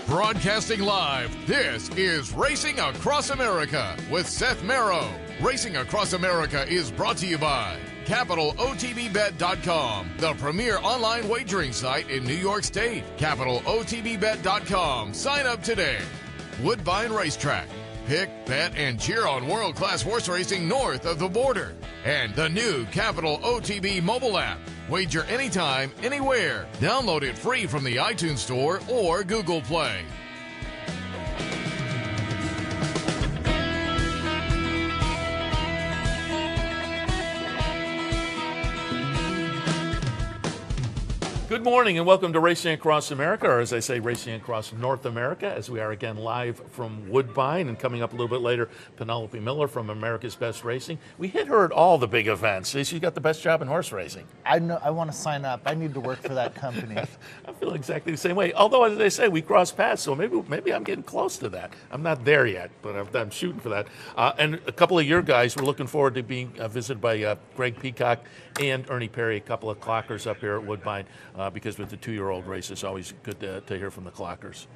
Broadcasting live, this is Racing Across America with Seth Merrow. Racing Across America is brought to you by CapitalOTBBet.com, the premier online wagering site in New York State. CapitalOTBBet.com. Sign up today. Woodbine Racetrack. Pick, bet, and cheer on world-class horse racing north of the border. And the new Capital OTB mobile app. Wager anytime, anywhere. Download it free from the iTunes Store or Google Play. Good morning and welcome to Racing Across America, or as I say, Racing Across North America, as we are again live from Woodbine, and coming up a little bit later, Penelope Miller from America's Best Racing. We hit her at all the big events. She's got the best job in horse racing. I know. I want to sign up. I need to work for that company. I feel exactly the same way. Although, as they say, we cross paths, so maybe I'm getting close to that. I'm not there yet, but I'm shooting for that. And a couple of your guys, we're looking forward to being visited by Greg Peacock and Ernie Perry, a couple of clockers up here at Woodbine. Because with the 2-year-old race, it's always good to hear from the clockers.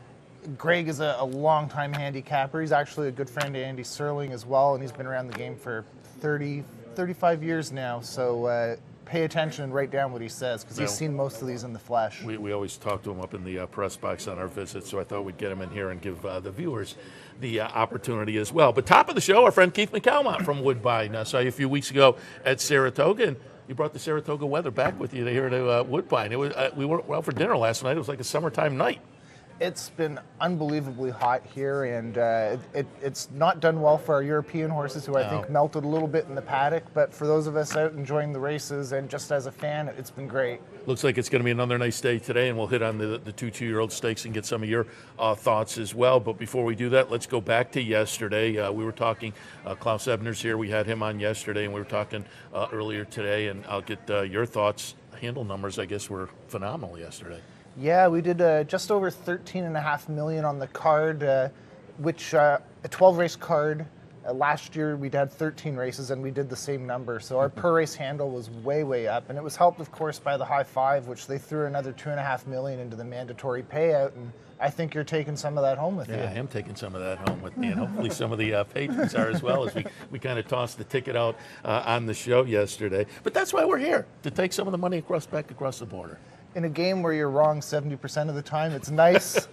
Greg is a long-time handicapper. He's actually a good friend to Andy Serling as well, and he's been around the game for 35 years now. So pay attention and write down what he says, because he's seen most of these in the flesh. We always talk to him up in the press box on our visits, so I thought we'd get him in here and give the viewers the opportunity as well. But top of the show, our friend Keith McCalmont from Woodbine. I saw you a few weeks ago at Saratoga, and you brought the Saratoga weather back with you here to Woodbine. It was, we went out for dinner last night. It was like a summertime night. It's been unbelievably hot here, and it's not done well for our European horses, who I think melted a little bit in the paddock. But for those of us out enjoying the races and just as a fan, it's been great. Looks like it's going to be another nice day today, and we'll hit on the 2-year-old stakes and get some of your thoughts as well. But before we do that, let's go back to yesterday. We were talking, Klaus Ebner's here. We had him on yesterday, and we were talking earlier today, and I'll get your thoughts. Handle numbers, I guess, were phenomenal yesterday. Yeah, we did just over $13.5 million on the card, which a 12-race card. Last year we'd had 13 races, and we did the same number. So our per-race handle was way up, and it was helped, of course, by the high five, which they threw another $2.5 million into the mandatory payout. And I think you're taking some of that home with you. Yeah, I am taking some of that home with me, and hopefully some of the patrons are as well, as we kind of tossed the ticket out on the show yesterday. But that's why we're here, to take some of the money back across the border. In a game where you're wrong 70% of the time, it's nice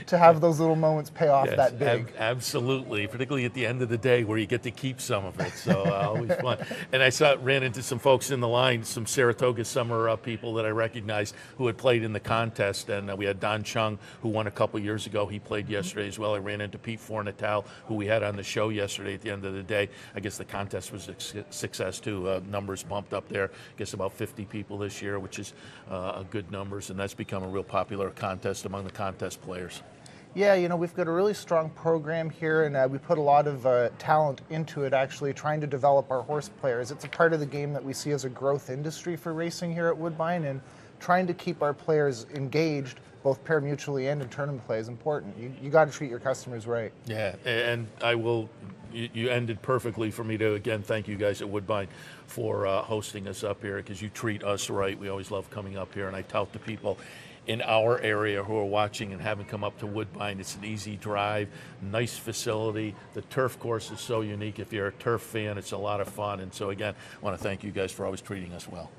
to have those little moments pay off that big. Absolutely, particularly at the end of the day where you get to keep some of it. So always fun. And I ran into some folks in the line, some Saratoga summer people that I recognized who had played in the contest. And we had Don Chung, who won a couple years ago. He played yesterday as well. I ran into Pete Fornatal, who we had on the show yesterday at the end of the day. I guess the contest was a success too. Numbers bumped up there. I guess about 50 people this year, which is a good numbers, and that's become a real popular contest among the contest players. Yeah, we've got a really strong program here, and we put a lot of talent into it, actually, trying to develop our horse players. It's a part of the game that we see as a growth industry for racing here at Woodbine, and trying to keep our players engaged, both pari-mutually and in tournament play, is important. You got to treat your customers right. Yeah, and I will. You ended perfectly for me to, again, thank you guys at Woodbine for hosting us up here, because you treat us right. We always love coming up here, and I tout to people in our area who are watching and haven't come up to Woodbine. It's an easy drive, nice facility. The turf course is so unique. If you're a turf fan, it's a lot of fun. And so, again, I want to thank you guys for always treating us well.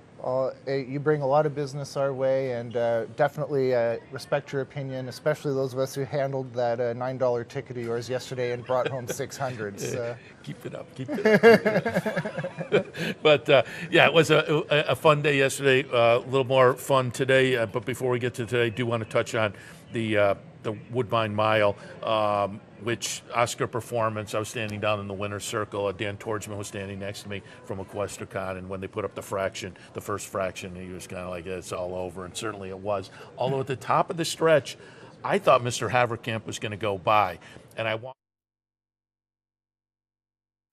You bring a lot of business our way, and definitely respect your opinion, especially those of us who handled that $9 ticket of yours yesterday and brought home 600s. Keep it up. Keep it up. But yeah, it was a fun day yesterday. A little more fun today. But before we get to today, I do want to touch on the Woodbine Mile, which Oscar Performance, I was standing down in the winner's circle. Dan Torgsman was standing next to me from Equestricon, and when they put up the first fraction, he was kind of like, it's all over, and certainly it was. Although at the top of the stretch, I thought Mr. Haverkamp was going to go by, and I want.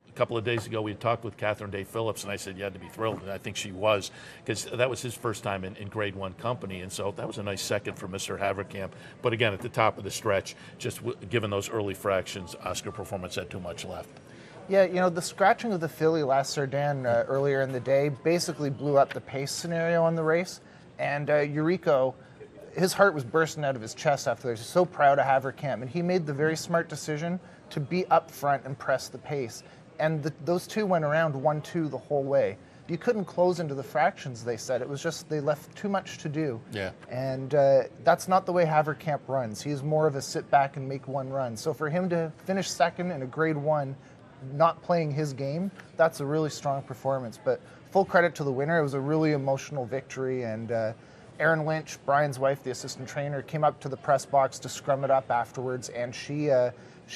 A couple of days ago, we had talked with Catherine Day Phillips, and I said you had to be thrilled, and I think she was, because that was his first time in Grade 1 company, and so that was a nice second for Mr. Haverkamp. But again, at the top of the stretch, just given those early fractions, Oscar Performance had too much left. Yeah, the scratching of the filly last Cerdan earlier in the day basically blew up the pace scenario on the race, and Eurico his heart was bursting out of his chest after this. He's so proud of Haverkamp, and he made the very smart decision to be up front and press the pace. And those two went around 1-2 the whole way. You couldn't close into the fractions, they said. It was just they left too much to do. Yeah. And that's not the way Haverkamp runs. He's more of a sit back and make one run. So for him to finish second in a grade 1, not playing his game, that's a really strong performance. But full credit to the winner. It was a really emotional victory. And Erin Lynch, Brian's wife, the assistant trainer, came up to the press box to scrum it up afterwards. And she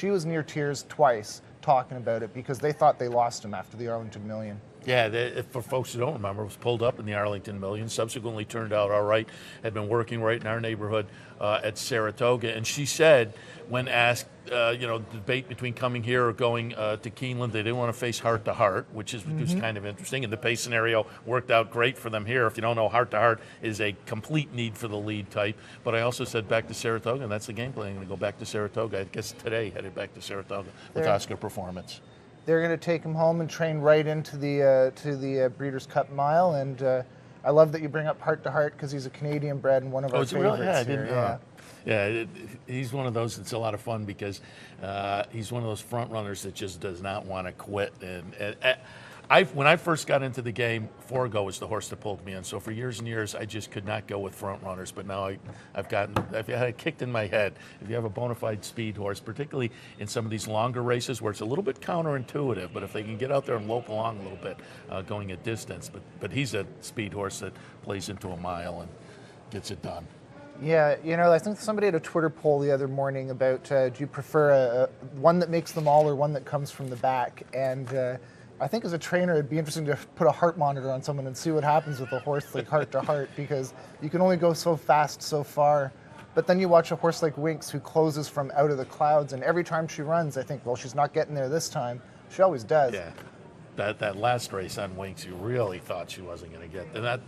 was near tears twice talking about it because they thought they lost him after the Arlington Million. Yeah, for folks who don't remember, it was pulled up in the Arlington Million, subsequently turned out all right, had been working right in our neighborhood at Saratoga. And she said, when asked, debate between coming here or going to Keeneland, they didn't want to face Heart to Heart, which was kind of interesting. And the pace scenario worked out great for them here. If you don't know, Heart to Heart is a complete need for the lead type. But I also said back to Saratoga, and that's the game plan. I'm going to go back to Saratoga. I guess today headed back to Saratoga with Oscar Performance. They're going to take him home and train right into the Breeders' Cup Mile. And I love that you bring up Heart to Heart because he's a Canadian bred and one of our favorites really? Yeah, I here. didn't know. Yeah, he's one of those that's a lot of fun because he's one of those front runners that just does not want to quit. And when I first got into the game, Forgo was the horse that pulled me in. So for years and years, I just could not go with front runners. But now I've had it kicked in my head. If you have a bona fide speed horse, particularly in some of these longer races where it's a little bit counterintuitive, but if they can get out there and lope along a little bit, going a distance. But he's a speed horse that plays into a mile and gets it done. Yeah, I think somebody had a Twitter poll the other morning about do you prefer one that makes them all or one that comes from the back? And I think as a trainer, it'd be interesting to put a heart monitor on someone and see what happens with a horse like Heart to Heart, because you can only go so fast so far. But then you watch a horse like Winx who closes from out of the clouds, and every time she runs, I think, well, she's not getting there this time. She always does. Yeah, that last race on Winx, you really thought she wasn't going to get there.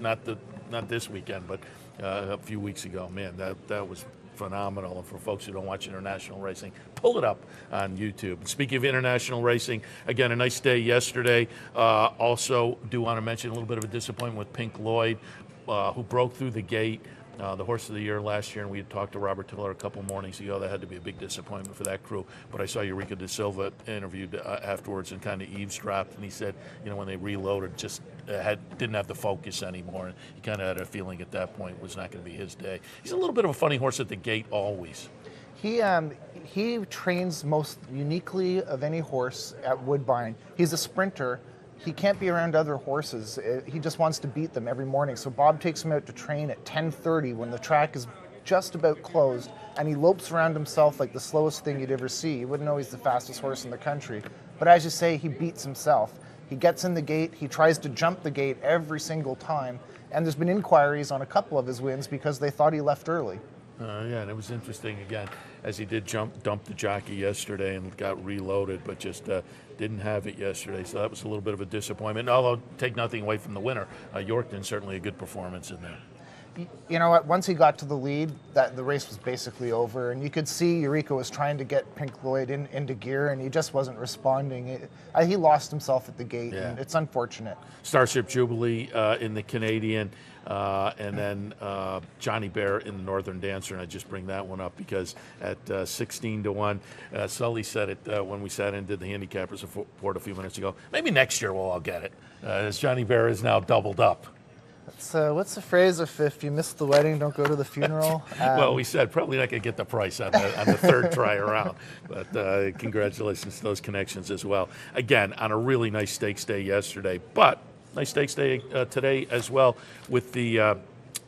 Not this weekend, but a few weeks ago. Man, that was phenomenal. And for folks who don't watch international racing, pull it up on YouTube. And speaking of international racing, again, a nice day yesterday. Also, do want to mention a little bit of a disappointment with Pink Lloyd, who broke through the gate. The horse of the year last year, and we had talked to Robert Tiller a couple mornings ago. That had to be a big disappointment for that crew. But I saw Eureka Da Silva interviewed afterwards and kind of eavesdropped, and he said, when they reloaded, just didn't have the focus anymore. And he kind of had a feeling at that point was not going to be his day. He's a little bit of a funny horse at the gate always. He trains most uniquely of any horse at Woodbine. He's a sprinter. He can't be around other horses. He just wants to beat them every morning. So Bob takes him out to train at 10:30 when the track is just about closed, and he lopes around himself like the slowest thing you'd ever see. You wouldn't know he's the fastest horse in the country. But as you say, he beats himself. He gets in the gate. He tries to jump the gate every single time. And there's been inquiries on a couple of his wins because they thought he left early. Yeah, and it was interesting again, as he did dump the jockey yesterday and got reloaded, but just didn't have it yesterday. So that was a little bit of a disappointment. Although, take nothing away from the winner, Yorkton, certainly a good performance in there. You know what? Once he got to the lead, the race was basically over, and you could see Eureka was trying to get Pink Lloyd into gear, and he just wasn't responding. He lost himself at the gate, and it's unfortunate. Starship Jubilee in the Canadian, and then Johnny Bear in the Northern Dancer, and I just bring that one up because at 16-1, Sully said it when we sat in and did the handicappers report a few minutes ago. Maybe next year we'll all get it, as Johnny Bear is now doubled up. What's the phrase? If you miss the wedding, don't go to the funeral. Well, we said probably not going to get the price on the third try around, but congratulations to those connections as well. Again, on a really nice stakes day yesterday, but nice stakes day today as well with the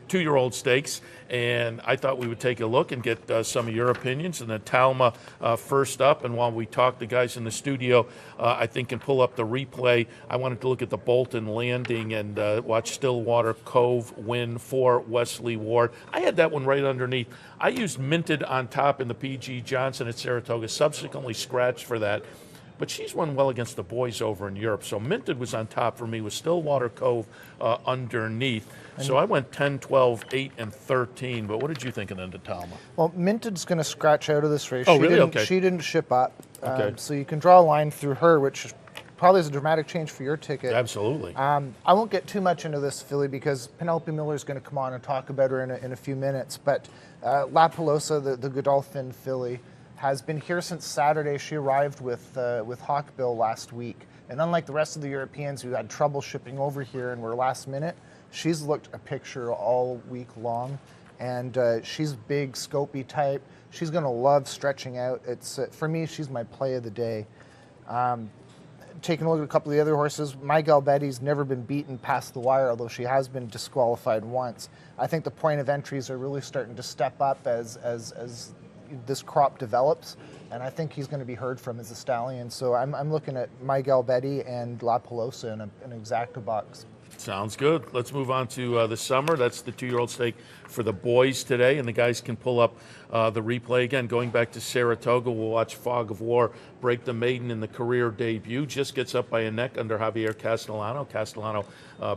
two-year-old stakes, and I thought we would take a look and get some of your opinions. And then Talma first up, and while we talk, the guys in the studio, I think, can pull up the replay. I wanted to look at the Bolton Landing and watch Stillwater Cove win for Wesley Ward. I had that one right underneath. I used Minted on top in the P.G. Johnson at Saratoga, subsequently scratched for that. But she's run well against the boys over in Europe. So Minted was on top for me with Stillwater Cove underneath. So I went 10, 12, 8, and 13. But what did you think of the Talma? Well, Minted's going to scratch out of this race. Oh, really? Okay. She didn't ship up. Okay. So you can draw a line through her, which probably is a dramatic change for your ticket. Absolutely. I won't get too much into this filly because Penelope Miller is going to come on and talk about her in a few minutes. But La Pelosa, the Godolphin filly, has been here since Saturday. She arrived with Hawkbill last week. And unlike the rest of the Europeans who had trouble shipping over here and were last minute, she's looked a picture all week long. And she's big, scopy type. She's going to love stretching out. It's for me, she's my play of the day. Taking a look at a couple of the other horses, My Gal Betty's never been beaten past the wire, although she has been disqualified once. I think the point of entries are really starting to step up as this crop develops, and I think he's going to be heard from as a stallion. So I'm looking at My Gal Betty and La Pelosa in an exacta box. Sounds good. Let's move on to the summer. That's the 2-year-old stake for the boys today, and the guys can pull up the replay again. Going back to Saratoga, we'll watch Fog of War break the maiden in the career debut. Just gets up by a neck under Javier Castellano. Castellano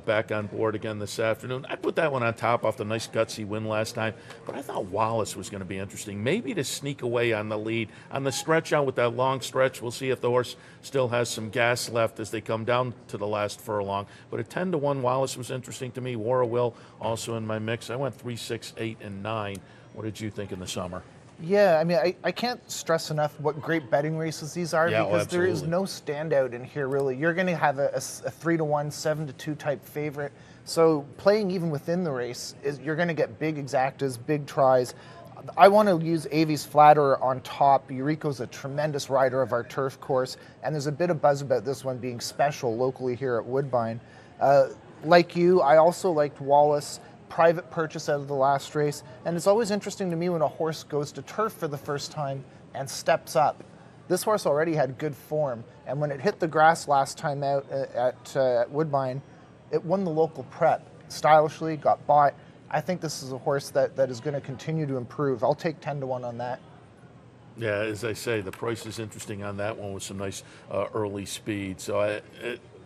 back on board again this afternoon. I put that one on top off the nice gutsy win last time, but I thought Wallace was going to be interesting. Maybe to sneak away on the lead. On the stretch out with that long stretch, we'll see if the horse still has some gas left as they come down to the last furlong. But at 10-1, Wallace was interesting to me. War of Will also in my mix. I went 3, 6, 8, and 9. What did you think in the summer? Yeah, I mean, I can't stress enough what great betting races these are, because there is no standout in here, really. You're going to have a 3-1, 7-2 type favorite. So playing even within the race, you're going to get big exactas, big tries. I want to use Avies Flatter on top. Eureka's a tremendous rider of our turf course, and there's a bit of buzz about this one being special locally here at Woodbine. Like you, I also liked Wallace. Private purchase out of the last race, and it's always interesting to me when a horse goes to turf for the first time and steps up. This horse already had good form, and when it hit the grass last time out at Woodbine, it won the local prep stylishly, got bought. I think this is a horse that is going to continue to improve. I'll take 10-1 on that. Yeah, as I say, the price is interesting on that one with some nice early speed. So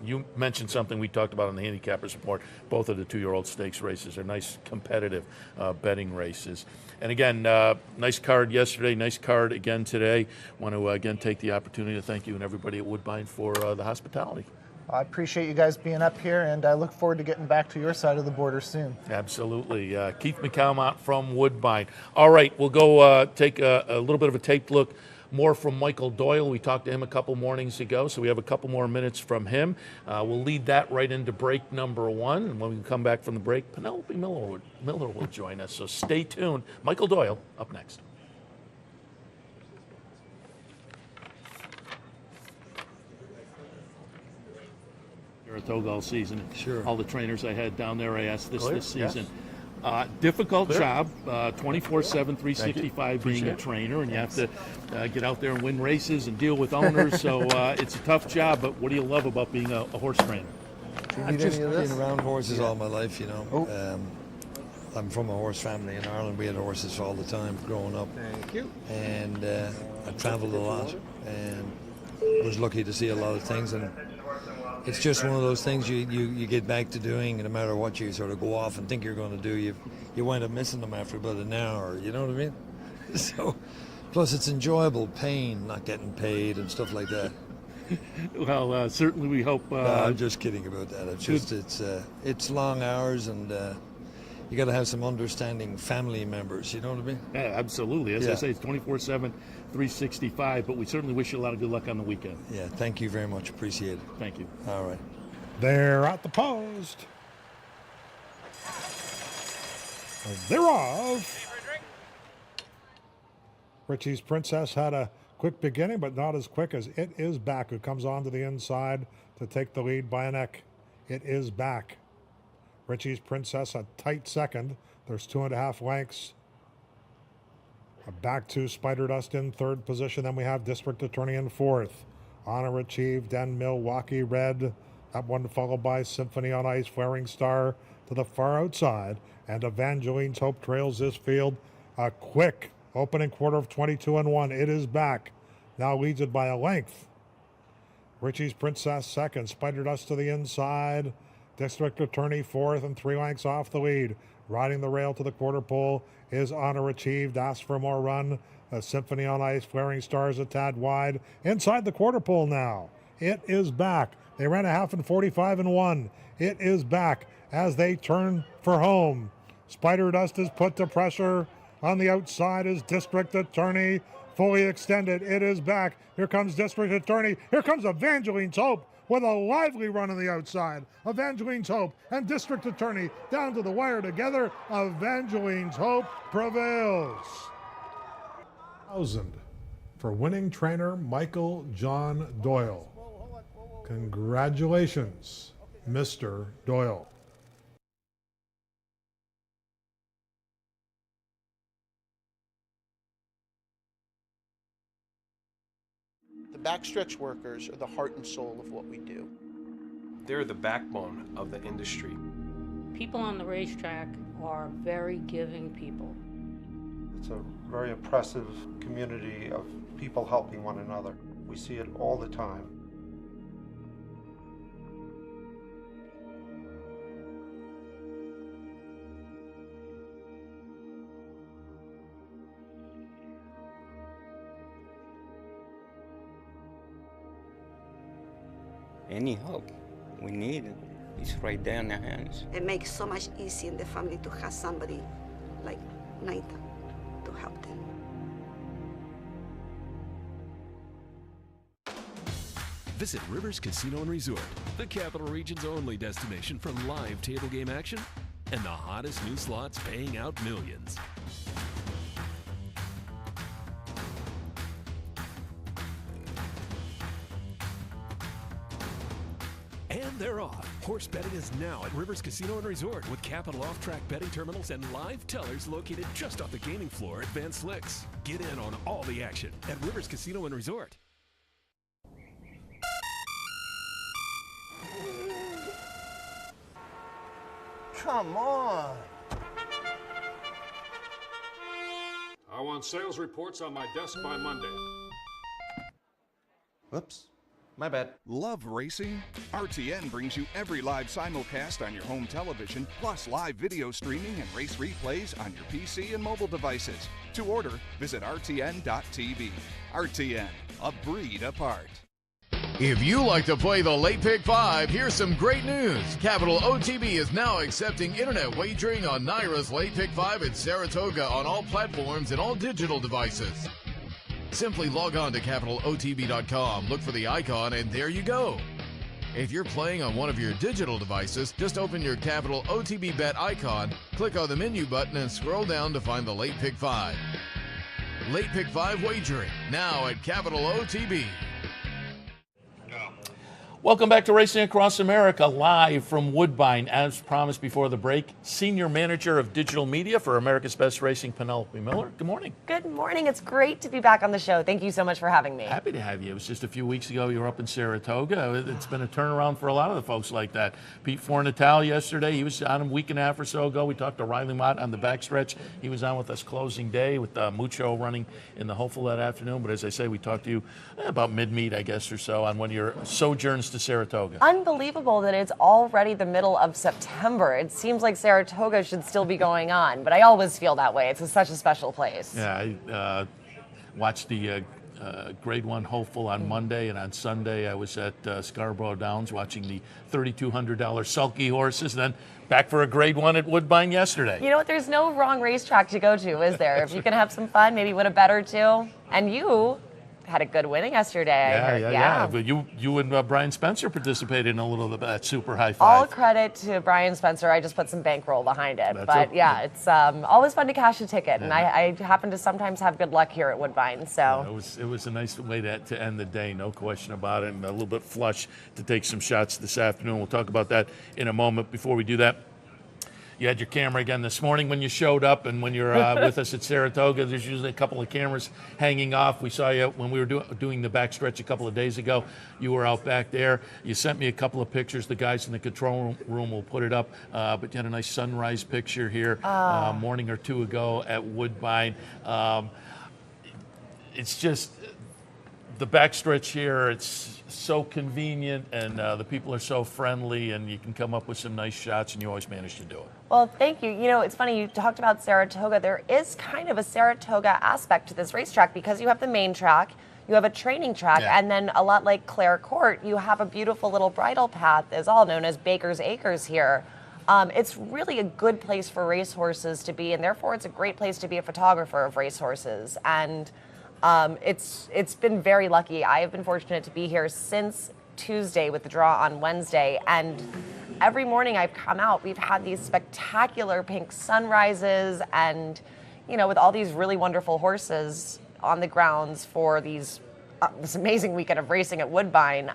you mentioned something we talked about on the Handicappers Report. Both of the 2-year-old stakes races are nice competitive betting races. And again, nice card yesterday, nice card again today. Want to again take the opportunity to thank you and everybody at Woodbine for the hospitality. I appreciate you guys being up here, and I look forward to getting back to your side of the border soon. Absolutely. Keith McCalmont from Woodbine. All right, we'll go take a little bit of a taped look more from Michael Doyle. We talked to him a couple mornings ago, so we have a couple more minutes from him. We'll lead that right into break number 1, and when we come back from the break, Penelope Miller will join us, so stay tuned. Michael Doyle up next. Saratoga all season. Sure. All the trainers I had down there, I asked this season. Yes. Difficult job, 24/7, 365 being a trainer, and you have to get out there and win races and deal with owners. So it's a tough job. But what do you love about being a horse trainer? I've just been around horses all my life, you know. I'm from a horse family in Ireland. We had horses all the time growing up. Thank you. And I traveled a lot and was lucky to see a lot of things. And it's just one of those things you get back to doing, and no matter what you sort of go off and think you're going to do, you wind up missing them after about an hour, you know what I mean? So, plus it's enjoyable pain, not getting paid and stuff like that. Well, certainly we hope. No, I'm just kidding about that. It's just it's long hours, and you got to have some understanding family members, you know what I mean? Yeah, absolutely. As I say, it's 24/7, 365, but we certainly wish you a lot of good luck on the weekend. Yeah, thank you very much. Appreciate it. Thank you. All right. They're at the post. Thereof. Richie's Princess had a quick beginning, but not as quick as It Is Back, who comes onto the inside to take the lead by a neck. It Is Back. Richie's Princess a tight second. There's 2.5 lengths. Back to Spider Dust in third position. Then we have District Attorney in fourth. Honor Achieved and Milwaukee Red. That one followed by Symphony on Ice, Flaring Star to the far outside. And Evangeline's Hope trails this field. A quick opening quarter of 22-1. It Is Back. Now leads it by a length. Richie's Princess second. Spider Dust to the inside. District Attorney fourth and 3 lengths off the lead. Riding the rail to the quarter pole is Honor Achieved. Ask for more run. A Symphony on Ice. Flaring Stars a tad wide. Inside the quarter pole now It is back. They ran a half in 45 and 1. It is back as they turn for home. Spider Dust is put to pressure. On the outside is District Attorney, fully extended. It is back. Here comes District Attorney. Here comes Evangeline's Hope with a lively run on the outside. Evangeline's Hope and District Attorney down to the wire together. Evangeline's Hope prevails. 1,000 for winning trainer Michael John Doyle. Congratulations, Mr. Doyle. The backstretch workers are the heart and soul of what we do. They're the backbone of the industry. People on the racetrack are very giving people. It's a very oppressive community of people helping one another. We see it all the time. Any help we need is right there in their hands. It makes so much easier in the family to have somebody like Nathan to help them. Visit Rivers Casino and Resort, the Capital Region's only destination for live table game action and the hottest new slots paying out millions. And they're off. Horse betting is now at Rivers Casino and Resort with Capital off-track betting terminals and live tellers located just off the gaming floor at Van Slyck's. Get in on all the action at Rivers Casino and Resort. Come on. I want sales reports on my desk by Monday. Whoops. My bad. Love racing? RTN brings you every live simulcast on your home television, plus live video streaming and race replays on your PC and mobile devices. To order, visit rtn.tv. RTN, a breed apart. If you like to play the Late Pick 5, here's some great news. Capital OTB is now accepting internet wagering on NYRA's Late Pick 5 at Saratoga on all platforms and all digital devices. Simply log on to capitalotb.com, look for the icon, and there you go. If you're playing on one of your digital devices, just open your Capital OTB Bet icon, click on the menu button, and scroll down to find the Late Pick 5. Late Pick 5 wagering, now at Capital OTB. Welcome back to Racing Across America, live from Woodbine. As promised before the break, Senior Manager of Digital Media for America's Best Racing, Penelope Miller. Good morning. Good morning. It's great to be back on the show. Thank you so much for having me. Happy to have you. It was just a few weeks ago you were up in Saratoga. It's been a turnaround for a lot of the folks like that. Pete Fornatal yesterday, he was on a week and a half or so ago. We talked to Riley Mott on the backstretch. He was on with us closing day with Mucho running in the Hopeful that afternoon. But as I say, we talked to you about mid-meet, I guess, or so, on one of your sojourns to Saratoga. Unbelievable that it's already the middle of September. It seems like Saratoga should still be going on, but I always feel that way. It's such a special place. Yeah, I watched the Grade 1 Hopeful on Monday, and on Sunday I was at Scarborough Downs watching the $3,200 sulky horses, and then back for a Grade 1 at Woodbine yesterday. You know what? There's no wrong racetrack to go to, is there? If you can have some fun, maybe win a bet or two. And you had a good winning yesterday. Yeah. But you and Brian Spencer participated in a little bit of that super high five. All credit to Brian Spencer. I just put some bankroll behind it. It's always fun to cash a ticket, and I happen to sometimes have good luck here at Woodbine. So it was a nice way to end the day, no question about it, and a little bit flush to take some shots this afternoon. We'll talk about that in a moment. Before we do that, you had your camera again this morning when you showed up, and when you're with us at Saratoga, there's usually a couple of cameras hanging off. We saw you when we were doing the backstretch a couple of days ago. You were out back there. You sent me a couple of pictures. The guys in the control room will put it up. But you had a nice sunrise picture here a morning or two ago at Woodbine. It's just the backstretch here. It's so convenient, and the people are so friendly, and you can come up with some nice shots, and you always manage to do it. Well, thank you. You know, it's funny, you talked about Saratoga. There is kind of a Saratoga aspect to this racetrack because you have the main track, you have a training track, and then a lot like Clare Court, you have a beautiful little bridle path, is all known as Baker's Acres here. It's really a good place for racehorses to be, and therefore it's a great place to be a photographer of racehorses. And it's been very lucky. I have been fortunate to be here since Tuesday with the draw on Wednesday, and every morning I've come out, we've had these spectacular pink sunrises, and with all these really wonderful horses on the grounds for this amazing weekend of racing at Woodbine.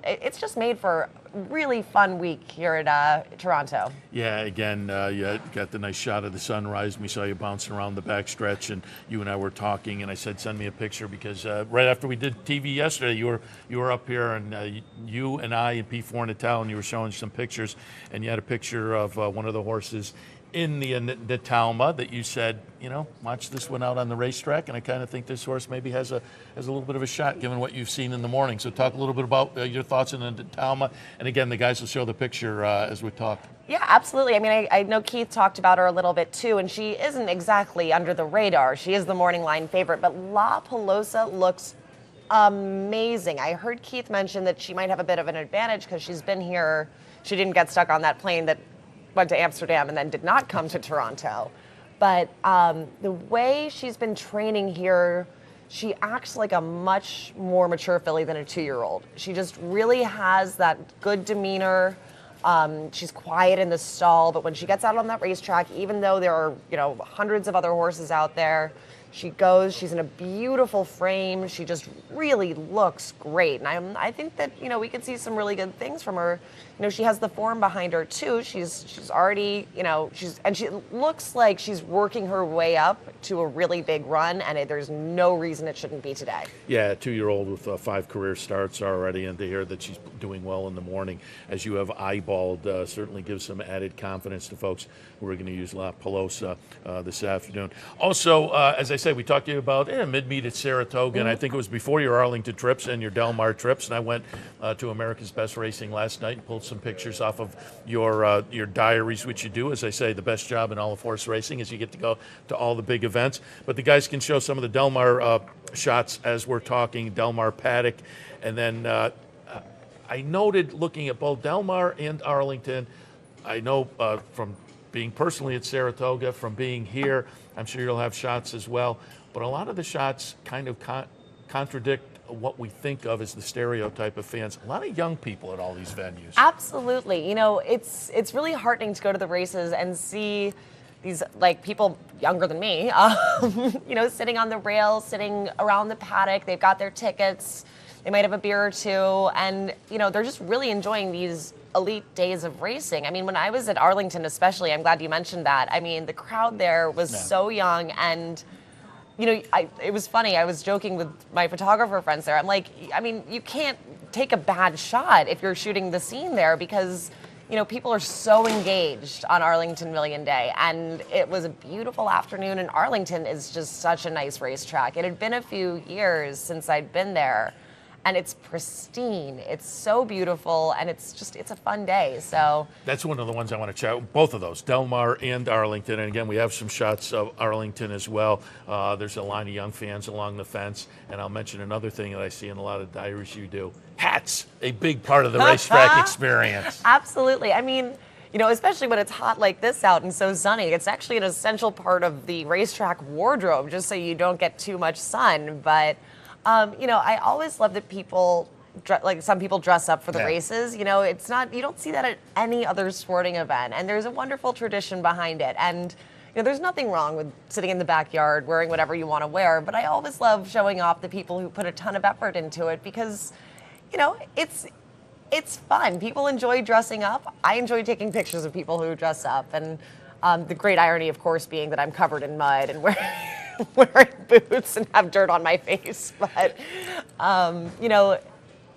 It's just made for a really fun week here at Toronto. Yeah, again, you got the nice shot of the sunrise, and we saw you bouncing around the backstretch, and you and I were talking, and I said, send me a picture, because right after we did TV yesterday, you were up here, and you and I and P4 Natal, and you were showing some pictures, and you had a picture of one of the horses in the Talma that you said, watch this one out on the racetrack, and I kind of think this horse maybe has a little bit of a shot given what you've seen in the morning. So talk a little bit about your thoughts on the Talma, and again, the guys will show the picture as we talk. Yeah, absolutely. I mean, I know Keith talked about her a little bit too, and she isn't exactly under the radar. She is the morning line favorite, but La Pelosa looks amazing. I heard Keith mention that she might have a bit of an advantage because she's been here. She didn't get stuck on that plane that went to Amsterdam and then did not come to Toronto. But the way she's been training here, she acts like a much more mature filly than a 2-year-old. She just really has that good demeanor. She's quiet in the stall, but when she gets out on that racetrack, even though there are hundreds of other horses out there, she's in a beautiful frame. She just really looks great. And I think that, we could see some really good things from her. She has the form behind her too. She's already, she looks like she's working her way up to a really big run, and there's no reason it shouldn't be today. Yeah, a 2-year-old with 5 career starts already, and to hear that she's doing well in the morning, as you have eyeballed, certainly gives some added confidence to folks who are going to use La Pelosa this afternoon. Also, as I said, we talked to you about mid-meet at Saratoga, and I think it was before your Arlington trips and your Del Mar trips, and I went to America's Best Racing last night and pulled some pictures off of your diaries, which you do. As I say, the best job in all of horse racing is you get to go to all the big events. But the guys can show some of the Del Mar shots as we're talking, Del Mar paddock. And then I noted, looking at both Del Mar and Arlington, I know from being personally at Saratoga, from being here, I'm sure you'll have shots as well. But a lot of the shots kind of contradict what we think of as the stereotype of fans. A lot of young people at all these venues. Absolutely. It's really heartening to go to the races and see these people younger than me, sitting on the rails, sitting around the paddock. They've got their tickets. They might have a beer or two, and they're just really enjoying these elite days of racing. I mean, when I was at Arlington, especially, I'm glad you mentioned that. I mean, the crowd there was so young, and it was funny. I was joking with my photographer friends there. I'm like, I mean, you can't take a bad shot if you're shooting the scene there, because people are so engaged on Arlington Million Day, and it was a beautiful afternoon, and Arlington is just such a nice racetrack. It had been a few years since I'd been there, and it's pristine. It's so beautiful, and it's a fun day. So that's one of the ones I want to chat. Both of those, Del Mar and Arlington. And again, we have some shots of Arlington as well. There's a line of young fans along the fence. And I'll mention another thing that I see in a lot of diaries you do. Hats, a big part of the racetrack experience. Absolutely. I mean, especially when it's hot like this out and so sunny, it's actually an essential part of the racetrack wardrobe, just so you don't get too much sun. But I always love that people, some people dress up for the races. It's not, you don't see that at any other sporting event. And there's a wonderful tradition behind it. And, there's nothing wrong with sitting in the backyard wearing whatever you want to wear. But I always love showing off the people who put a ton of effort into it, because, it's fun. People enjoy dressing up. I enjoy taking pictures of people who dress up. And the great irony, of course, being that I'm covered in mud and wearing boots and have dirt on my face. But,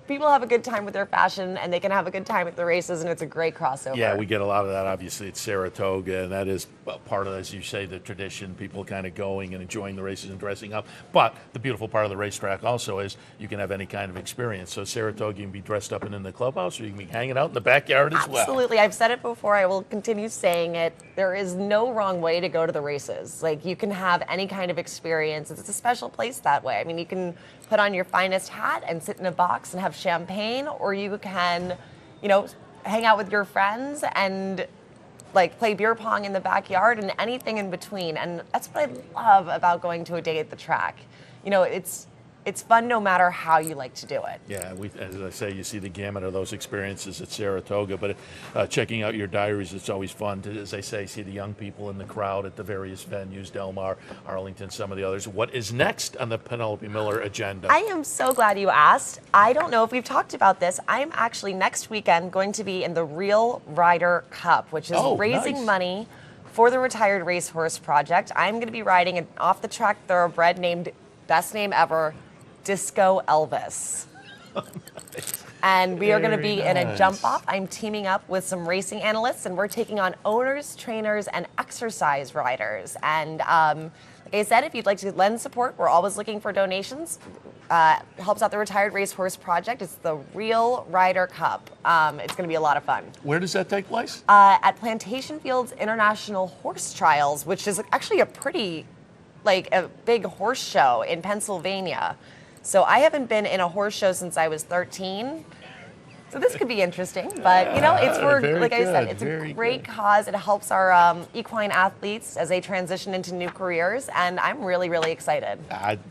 people have a good time with their fashion, and they can have a good time at the races, and it's a great crossover. Yeah, we get a lot of that, obviously, at Saratoga, and that is part of, as you say, the tradition, people kind of going and enjoying the races and dressing up. But the beautiful part of the racetrack also is you can have any kind of experience. So Saratoga, you can be dressed up and in the clubhouse, or you can be hanging out in the backyard as well. Absolutely. I've said it before. I will continue saying it. There is no wrong way to go to the races. You can have any kind of experience. It's a special place that way. I mean, you can put on your finest hat and sit in a box and have champagne, or you can, hang out with your friends and like play beer pong in the backyard and anything in between. And that's what I love about going to a day at the track. It's fun no matter how you like to do it. Yeah, as I say, you see the gamut of those experiences at Saratoga, but checking out your diaries, it's always fun to, as I say, see the young people in the crowd at the various venues, Del Mar, Arlington, some of the others. What is next on the Penelope Miller agenda? I am so glad you asked. I don't know if we've talked about this. I'm actually next weekend going to be in the Real Rider Cup, which is raising money for the Retired Racehorse Project. I'm going to be riding an off-the-track thoroughbred named, best name ever, Disco Elvis. And we are going to be in a jump off. I'm teaming up with some racing analysts, and we're taking on owners, trainers, and exercise riders. And like I said, if you'd like to lend support, we're always looking for donations. Helps out the Retired Racehorse Project. It's the Real Rider Cup. It's going to be a lot of fun. Where does that take place? At Plantation Fields International Horse Trials, which is actually a pretty, a big horse show in Pennsylvania. So I haven't been in a horse show since I was 13. So this could be interesting, but it's for, like I said, it's a great cause. It helps our equine athletes as they transition into new careers, and I'm really, really excited.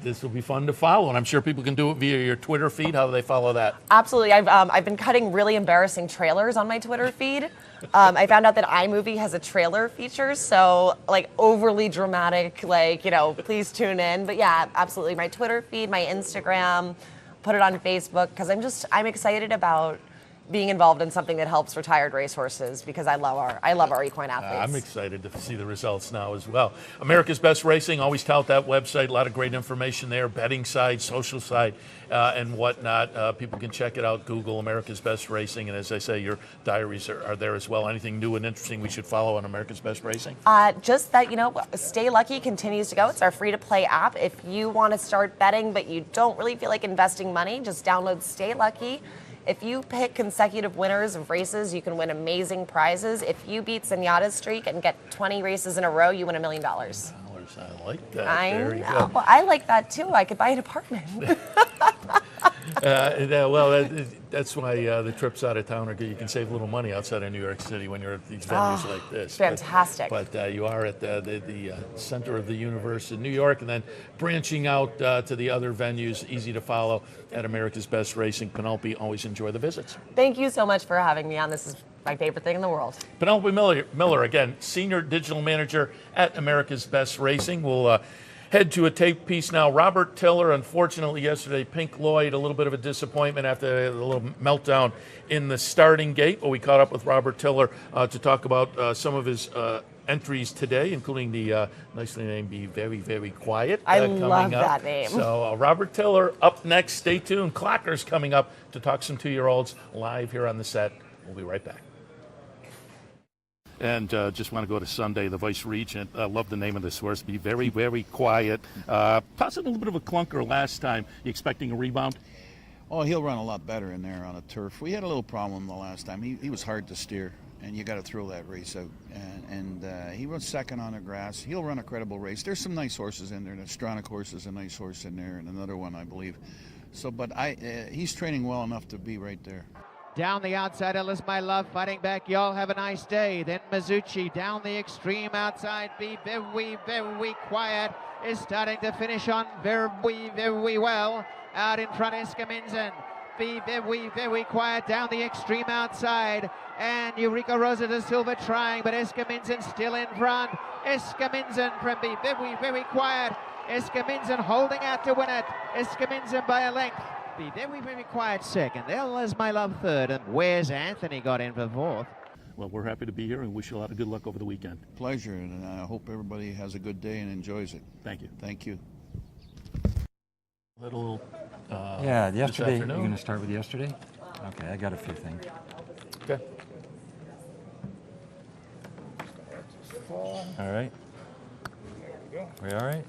This will be fun to follow, and I'm sure people can do it via your Twitter feed. How do they follow that? Absolutely. I've been cutting really embarrassing trailers on my Twitter feed. I found out that iMovie has a trailer feature, so overly dramatic, please tune in. But yeah, absolutely. My Twitter feed, my Instagram, put it on Facebook, because I'm excited about being involved in something that helps retired racehorses, because I love our equine athletes. I'm excited to see the results now as well. America's Best Racing, always tout that website. A lot of great information there, betting side, social side, and whatnot. People can check it out. Google America's Best Racing, and as I say, your diaries are there as well. Anything new and interesting we should follow on America's Best Racing? Just that, Stay Lucky continues to go. It's our free-to-play app. If you want to start betting but you don't really feel like investing money, just download Stay Lucky. If you pick consecutive winners of races, you can win amazing prizes. If you beat Zenyatta's streak and get 20 races in a row, you win $1 million. I like that. I Very know. good. Well, I like that too. I could buy an apartment. That's why the trips out of town are good. You can save a little money outside of New York City when you're at these venues like this. Fantastic. But you are at the center of the universe in New York, and then branching out to the other venues, easy to follow at America's Best Racing. Penelope, always enjoy the visits. Thank you so much for having me on. This is my favorite thing in the world. Penelope Miller, again, Senior Digital Manager at America's Best Racing. We'll head to a tape piece now. Robert Tiller, unfortunately yesterday, Pink Lloyd, a little bit of a disappointment after the little meltdown in the starting gate. But we caught up with Robert Tiller to talk about some of his entries today, including the nicely named Be Very, Very Quiet. I coming love up. that name. So Robert Tiller up next. Stay tuned. Clocker's coming up to talk some 2-year-olds live here on the set. We'll be right back. And just want to go to Sunday, the Vice Regent. I love the name of this horse. Be Very, Very Quiet. Possibly a little bit of a clunker last time. You expecting a rebound? Oh, he'll run a lot better in there on a turf. We had a little problem the last time. He was hard to steer, and you got to throw that race out. And he runs second on the grass. He'll run a credible race. There's some nice horses in there. The Stronach horse is a nice horse in there, and another one, I believe. So, but he's training well enough to be right there. Down the outside, Ellis My Love fighting back. Y'all have a nice day. Then Mizuchi down the extreme outside. Be Very, Very Quiet is starting to finish on very, very well. Out in front, Eskaminsen. Be Very, Very Quiet down the extreme outside. And Eureka Rosa da Silva trying, but Eskaminsen still in front. Eskaminsen from Be Very, Very Quiet. Eskaminsen holding out to win it. Eskaminsen by a length. Be Very, Very Quiet second. There is My Love third. And where's Anthony got in for fourth? Well, we're happy to be here and wish you a lot of good luck over the weekend. Pleasure, and I hope everybody has a good day and enjoys it. Thank you. Thank you. Little. Yeah, yesterday. You're going to start with yesterday? Okay, I got a few things. Okay. All right. We all right?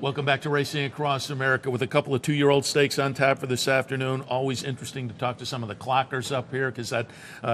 Welcome back to Racing Across America with a couple of 2-year-old stakes on tap for this afternoon. Always interesting to talk to some of the clockers up here because that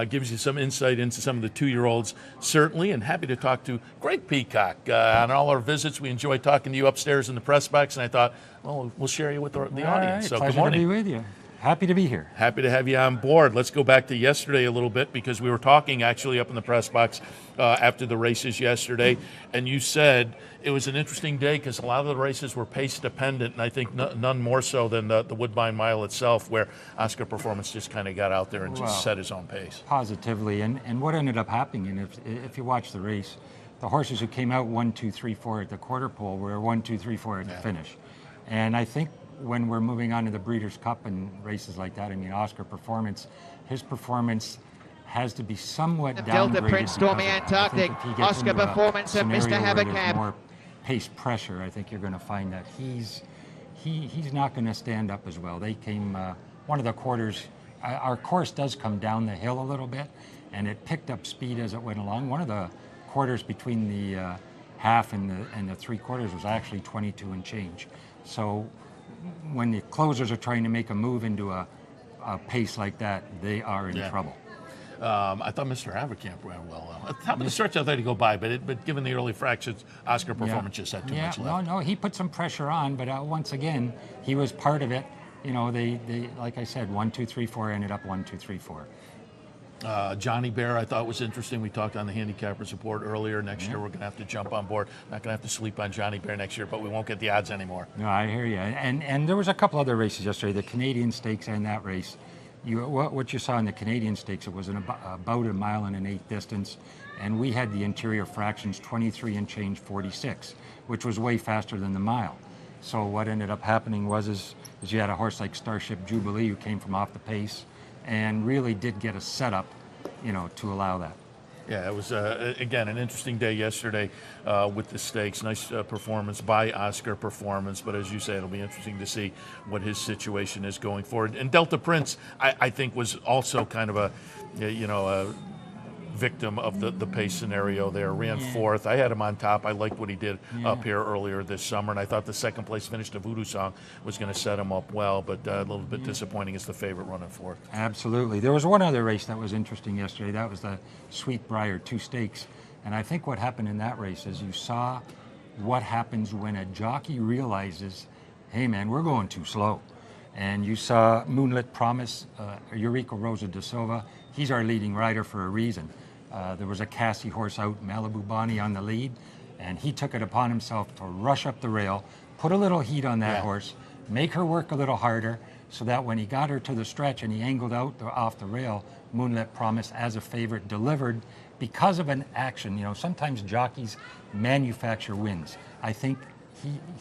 gives you some insight into some of the 2-year-olds, certainly. And happy to talk to Greg Peacock. On all our visits, we enjoy talking to you upstairs in the press box, and I thought, well, we'll share you with the audience. Right. So Pleasure good morning. to be with you. Happy to be here. Happy to have you on board. Let's go back to yesterday a little bit because we were talking actually up in the press box after the races yesterday, and you said it was an interesting day because a lot of the races were pace dependent, and I think none more so than the Woodbine Mile itself, where Oscar Performance just kind of got out there and just set his own pace. Positively, and what ended up happening, and if you watch the race, the horses who came out 1, 2, 3, 4 at the quarter pole were 1, 2, 3, 4 at the finish, and I think when we're moving on to the Breeders' Cup and races like that, I mean, Oscar Performance, his performance has to be somewhat downgraded. Delta Prince, Stormy Antarctic, Oscar Performance, and Mr. Havercab. More pace pressure. I think you're going to find that he's not going to stand up as well. They came one of the quarters. Our course does come down the hill a little bit, and it picked up speed as it went along. One of the quarters between the half and the 3/4 was actually 22 and change. So when the closers are trying to make a move into a pace like that, they are in trouble. I thought Mr. Havercamp ran well. At the top of the stretch, I thought he'd go by, but given the early fractions, Oscar Performance just had too much left. No, he put some pressure on, but once again, he was part of it. You know, they like I said, 1, 2, 3, 4 ended up 1, 2, 3, 4. Johnny Bear, I thought was interesting. We talked on the Handicappers Report earlier. Next year, we're going to have to jump on board. Not going to have to sleep on Johnny Bear next year, but we won't get the odds anymore. No, I hear you. And there was a couple other races yesterday, the Canadian Stakes and that race. What you saw in the Canadian Stakes, it was about 1.1 1/8 distance, and we had the interior fractions 23 and change 46, which was way faster than the mile. So what ended up happening is you had a horse like Starship Jubilee who came from off the pace and really did get a setup, to allow that. Yeah, it was, again, an interesting day yesterday with the stakes. Nice performance by Oscar Performance, but as you say, it'll be interesting to see what his situation is going forward. And Delta Prince, I think, was also kind of a victim of the pace scenario there. Ran fourth. I had him on top. I liked what he did up here earlier this summer, and I thought the second place finish to Voodoo Song was going to set him up well, but a little bit disappointing as the favorite running fourth. Absolutely. There was one other race that was interesting yesterday. That was the Sweetbriar 2 Stakes, and I think what happened in that race is you saw what happens when a jockey realizes, hey man, we're going too slow. And you saw Moonlit Promise, Eurico Rosa da Silva. He's our leading rider for a reason. There was a Cassie horse out, Malibu Bonnie, on the lead, and he took it upon himself to rush up the rail, put a little heat on that horse, make her work a little harder, so that when he got her to the stretch and he angled out off the rail, Moonlit Promise, as a favorite, delivered because of an action. Sometimes jockeys manufacture wins. I think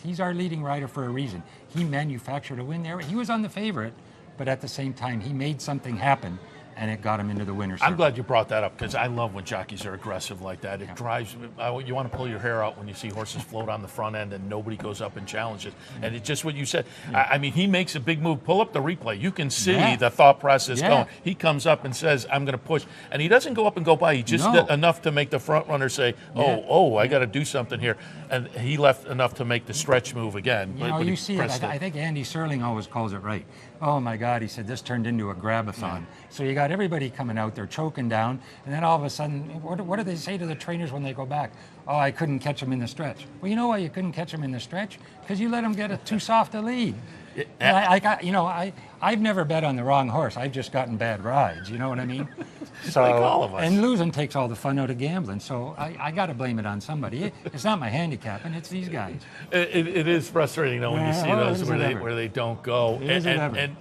he's our leading rider for a reason. He manufactured a win there. He was on the favorite, but at the same time, he made something happen, and it got him into the winner's circle. I'm glad you brought that up because I love when jockeys are aggressive like that. It drives me. You want to pull your hair out when you see horses float on the front end and nobody goes up and challenges. And it's just what you said. I mean, he makes a big move. Pull up the replay. You can see the thought process going. He comes up and says, I'm going to push. And he doesn't go up and go by. He just did enough to make the front runner say, I got to do something here. And he left enough to make the stretch move again. You see it. I think Andy Serling always calls it right. Oh my God, he said, this turned into a grab-a-thon. So you got everybody coming out there choking down, and then all of a sudden, what do they say to the trainers when they go back? Oh, I couldn't catch him in the stretch. Well, you know why you couldn't catch him in the stretch? Because you let him get too soft a lead. I've never bet on the wrong horse. I've just gotten bad rides. You know what I mean? So, like all of us. And losing takes all the fun out of gambling. So I got to blame it on somebody. It's not my handicapping. It's these guys. It is frustrating though when you see those where they don't go. And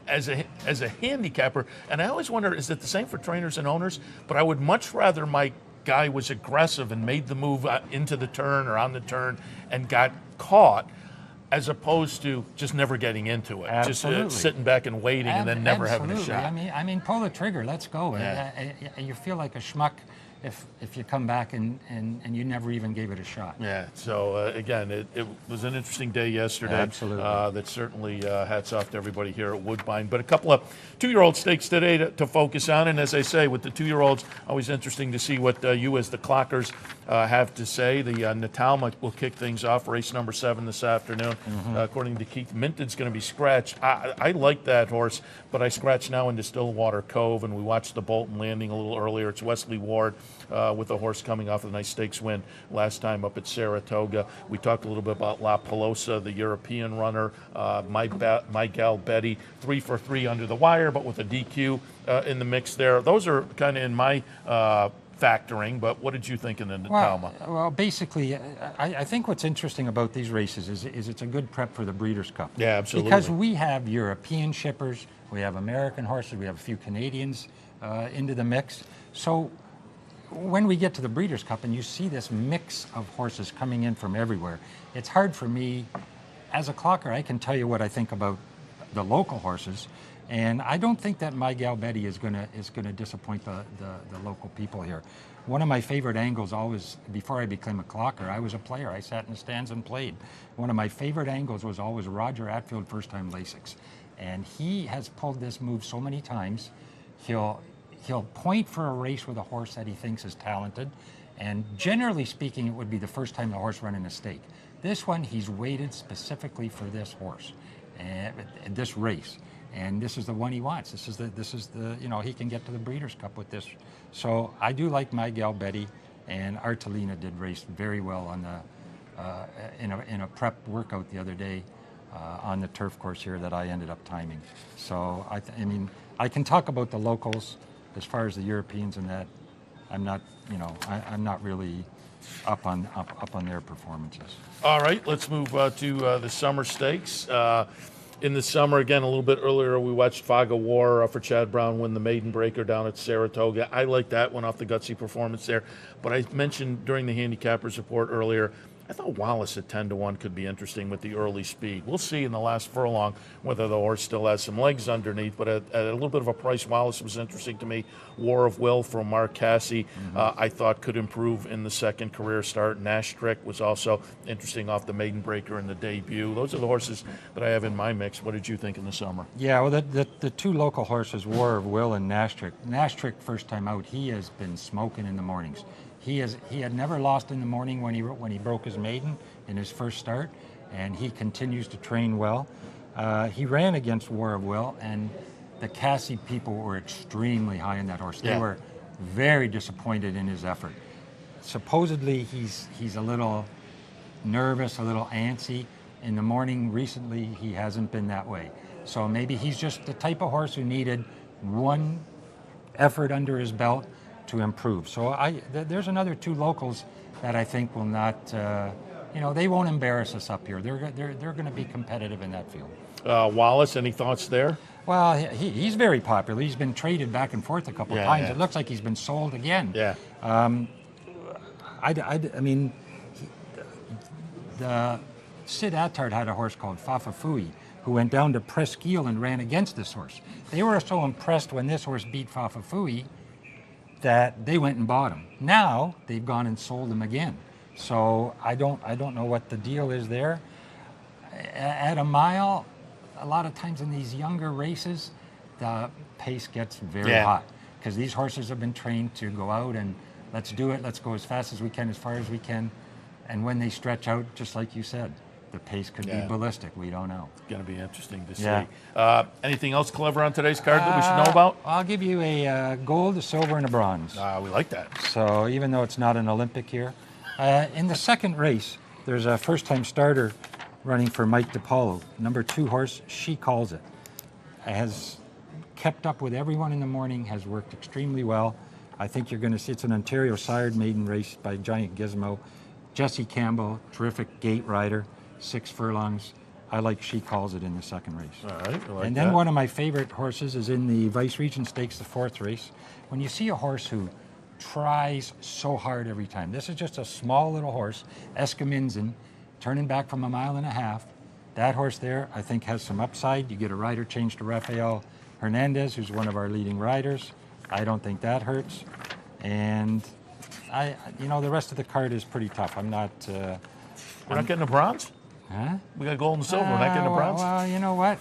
as a handicapper, and I always wonder, is it the same for trainers and owners? But I would much rather my guy was aggressive and made the move into the turn or on the turn and got caught, as opposed to just never getting into it, just sitting back and waiting and then never having a shot. I mean, pull the trigger. Let's go. You feel like a schmuck if you come back and you never even gave it a shot. Yeah, so again, it was an interesting day yesterday. Absolutely. That certainly hats off to everybody here at Woodbine. But a couple of 2-year-old stakes today to focus on. And as I say, with the 2-year-olds, always interesting to see what you as the clockers have to say. The Natalma will kick things off, race number 7 this afternoon. According to Keith, Minted's going to be scratched. I like that horse, but I scratched now into Stillwater Cove, and we watched the Bolton Landing a little earlier. It's Wesley Ward with a horse coming off a nice stakes win last time up at Saratoga. We talked a little bit about La Pelosa, the European runner. My Gal Betty, 3 for 3 under the wire, but with a DQ in the mix there. Those are kind of in my factoring, but what did you think in the Natalma? Well, basically, I think what's interesting about these races is it's a good prep for the Breeders' Cup. Yeah, absolutely. Because we have European shippers, we have American horses, we have a few Canadians into the mix. So when we get to the Breeders' Cup and you see this mix of horses coming in from everywhere, it's hard for me, as a clocker, I can tell you what I think about the local horses, and I don't think that My Gal Betty is gonna disappoint the local people here. One of my favorite angles always, before I became a clocker, I was a player. I sat in the stands and played. One of my favorite angles was always Roger Atfield, first-time Lasix. And he has pulled this move so many times. He'll point for a race with a horse that he thinks is talented, and generally speaking, it would be the first time the horse run in a stake. This one, he's waited specifically for this horse, and this race. And this is the one he wants. This is the he can get to the Breeders' Cup with this. So I do like My Gal Betty, and Artelina did race very well on the in a prep workout the other day on the turf course here that I ended up timing. So I mean I can talk about the locals as far as the Europeans and that. I'm not I'm not really up on their performances. All right, let's move to the summer stakes. In the summer, again, a little bit earlier, we watched Fog of War for Chad Brown win the Maiden Breaker down at Saratoga. I like that one off the gutsy performance there. But I mentioned during the handicappers report earlier, I thought Wallace at 10-1 could be interesting with the early speed. We'll see in the last furlong whether the horse still has some legs underneath, but at a little bit of a price, Wallace was interesting to me. War of Will from Mark Casse, I thought could improve in the second career start. Nash Trick was also interesting off the Maiden Breaker in the debut. Those are the horses that I have in my mix. What did you think in the summer? Yeah, well, the two local horses, War of Will and Nash Trick. Nash Trick, first time out, he has been smoking in the mornings. He had never lost in the morning when he broke his maiden in his first start, and he continues to train well. He ran against War of Will, and the Casse people were extremely high on that horse. They were very disappointed in his effort. Supposedly he's a little nervous, a little antsy. In the morning recently, he hasn't been that way. So maybe he's just the type of horse who needed one effort under his belt to improve. So there's another two locals that I think will not, they won't embarrass us up here. They're going to be competitive in that field. Wallace, any thoughts there? Well, he's very popular. He's been traded back and forth a couple of times. Yeah. It looks like he's been sold again. Yeah. I mean, the Sid Attard had a horse called Fafafui, who went down to Presqu'île and ran against this horse. They were so impressed when this horse beat Fafafui that they went and bought him. Now they've gone and sold him again. So I don't know what the deal is there. At a mile, a lot of times in these younger races, the pace gets very hot because these horses have been trained to go out and let's do it. Let's go as fast as we can, as far as we can. And when they stretch out, just like you said, the pace could be ballistic. We don't know. It's going to be interesting to see. Anything else clever on today's card that we should know about? I'll give you a gold, a silver, and a bronze. We like that. So even though it's not an Olympic here. In the second race, there's a first-time starter running for Mike DiPaolo. Number 2 horse, She Calls It. Has kept up with everyone in the morning, has worked extremely well. I think you're going to see it's an Ontario sired maiden race by Giant Gizmo. Jesse Campbell, terrific gate rider. 6 furlongs. I like She Calls It in the second race. All right, I like and then one of my favorite horses is in the Vice Regent Stakes, the 4th race. When you see a horse who tries so hard every time. This is just a small little horse, Eskaminzen, turning back from 1.5 miles. That horse there, I think, has some upside. You get a rider change to Rafael Hernandez, who's one of our leading riders. I don't think that hurts. And the rest of the card is pretty tough. I'm not. We're not getting a bronze? Huh? We got gold and silver. We're not getting a bronze? Well, you know what?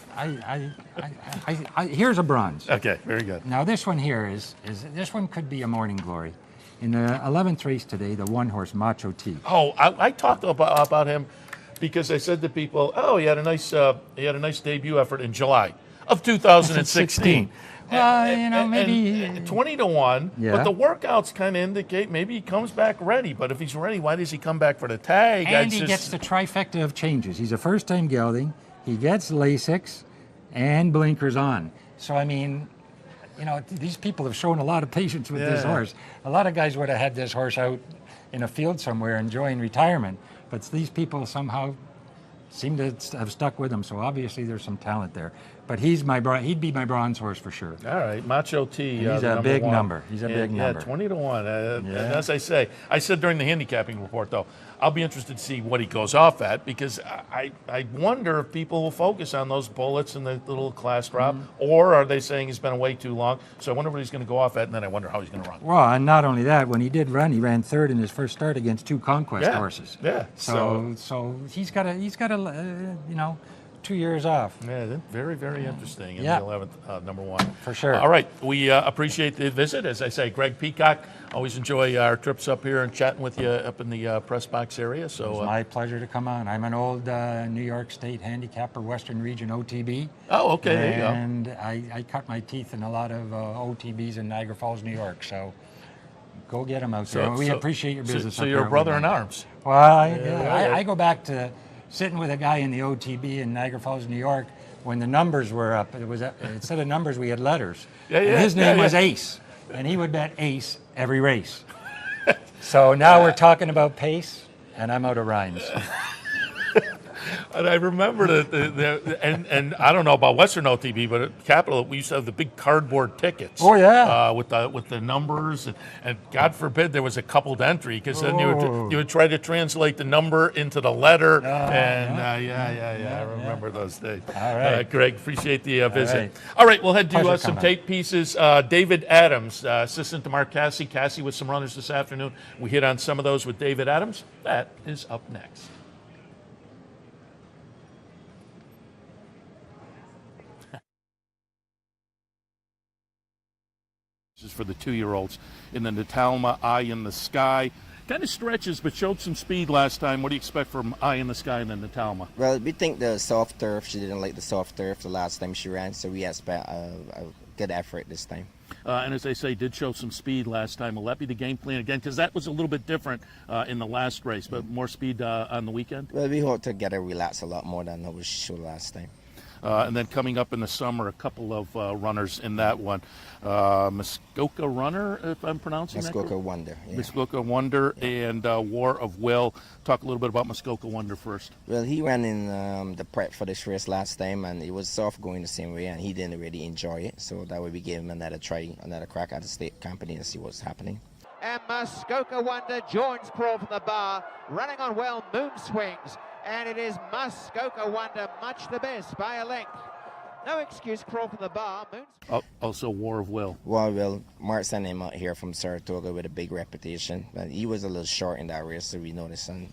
Here's a bronze. Okay, very good. Now this one here is this one could be a morning glory. In the 11th race today, the one horse Macho T. Oh, I talked about him because I said to people, he had a nice debut effort in July of 2016. Well, maybe 20-1. Yeah. But the workouts kind of indicate maybe he comes back ready. But if he's ready, why does he come back for the tag? And he gets the trifecta of changes. He's a first-time gelding. He gets Lasix and blinkers on. So I mean, these people have shown a lot of patience with this horse. A lot of guys would have had this horse out in a field somewhere enjoying retirement, but these people somehow seem to have stuck with him. So obviously there's some talent there. But he'd be my bronze horse for sure. All right, Macho T. He's a big number. He's a big number. 20-1. And as I said during the handicapping report, though, I'll be interested to see what he goes off at because I wonder if people will focus on those bullets and the little class drop, or are they saying he's been away too long? So I wonder what he's going to go off at, and then I wonder how he's going to run. Well, and not only that, when he did run, he ran third in his first start against 2 Conquest horses. Yeah. So he's got a 2 years off. Yeah, very, very interesting in the 11th, number 1. For sure. All right, we appreciate the visit. As I say, Greg Peacock, always enjoy our trips up here and chatting with you up in the press box area. So it's my pleasure to come on. I'm an old New York State handicapper, Western Region OTB. Oh, okay, there you go. And I cut my teeth in a lot of OTBs in Niagara Falls, New York. So go get them out there. We appreciate your business. So you're a brother in arms. Well, I go back to sitting with a guy in the OTB in Niagara Falls, New York, when the numbers were up. It was instead of numbers, we had letters. And his name was Ace, and he would bet Ace every race. So now we're talking about pace, and I'm out of rhymes. And I remember and I don't know about Western OTB, but at Capital we used to have the big cardboard tickets. Oh yeah, with the numbers, and God forbid there was a coupled entry because then you would try to translate the number into the letter, I remember those days. All right, Greg, appreciate the visit. All right, we'll head to some tape pieces. David Adams, assistant to Mark Cassie with some runners this afternoon. We hit on some of those with David Adams. That is up next. This is for the 2-year-olds in the Natalma Eye in the Sky. Kind of stretches, but showed some speed last time. What do you expect from Eye in the Sky and then Natalma? Well, we think the soft turf, she didn't like the soft turf the last time she ran, so we expect a good effort this time. And as I say, did show some speed last time. Will that be the game plan again? Because that was a little bit different in the last race, but more speed on the weekend? Well, we hope to get her relaxed a lot more than what she showed last time. And then coming up in the summer, a couple of runners in that one. Muskoka Runner, if I'm pronouncing that correctly? Muskoka Wonder. Yeah. Muskoka Wonder and War of Will. Talk a little bit about Muskoka Wonder first. Well, he ran in the prep for this race last time, and it was soft going the same way, and he didn't really enjoy it. So that way we gave him another crack at the state company and see what's happening. And Muskoka Wonder joins Crawl from the bar, running on well, Moon Swings. And it is Muskoka Wonder, much the best by a length. No excuse, Crawl from the bar. Also War of Will. War of Will. Mark sent him out here from Saratoga with a big reputation. But he was a little short in that race, so we noticed. And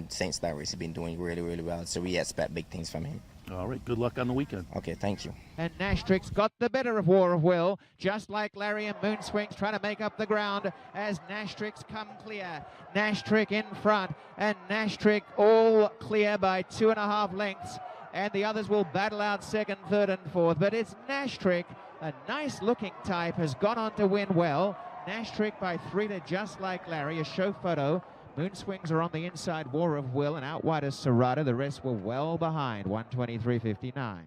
since that race, he's been doing really, really well. So we expect big things from him. All right, good luck on the weekend. Okay, thank you. And Nashtrix got the better of War of Will, just like Larry and Moon Swings trying to make up the ground as Nashtrix come clear. Nashtrick in front, and Nashtrick all clear by 2.5 lengths. And the others will battle out second, third, and fourth. But it's Nashtrick, a nice-looking type, has gone on to win well. Nashtrick by 3 to just like Larry, a show photo. Moon Swings are on the inside, War of Will, and out wide is Serrata. The rest were well behind, 123.59.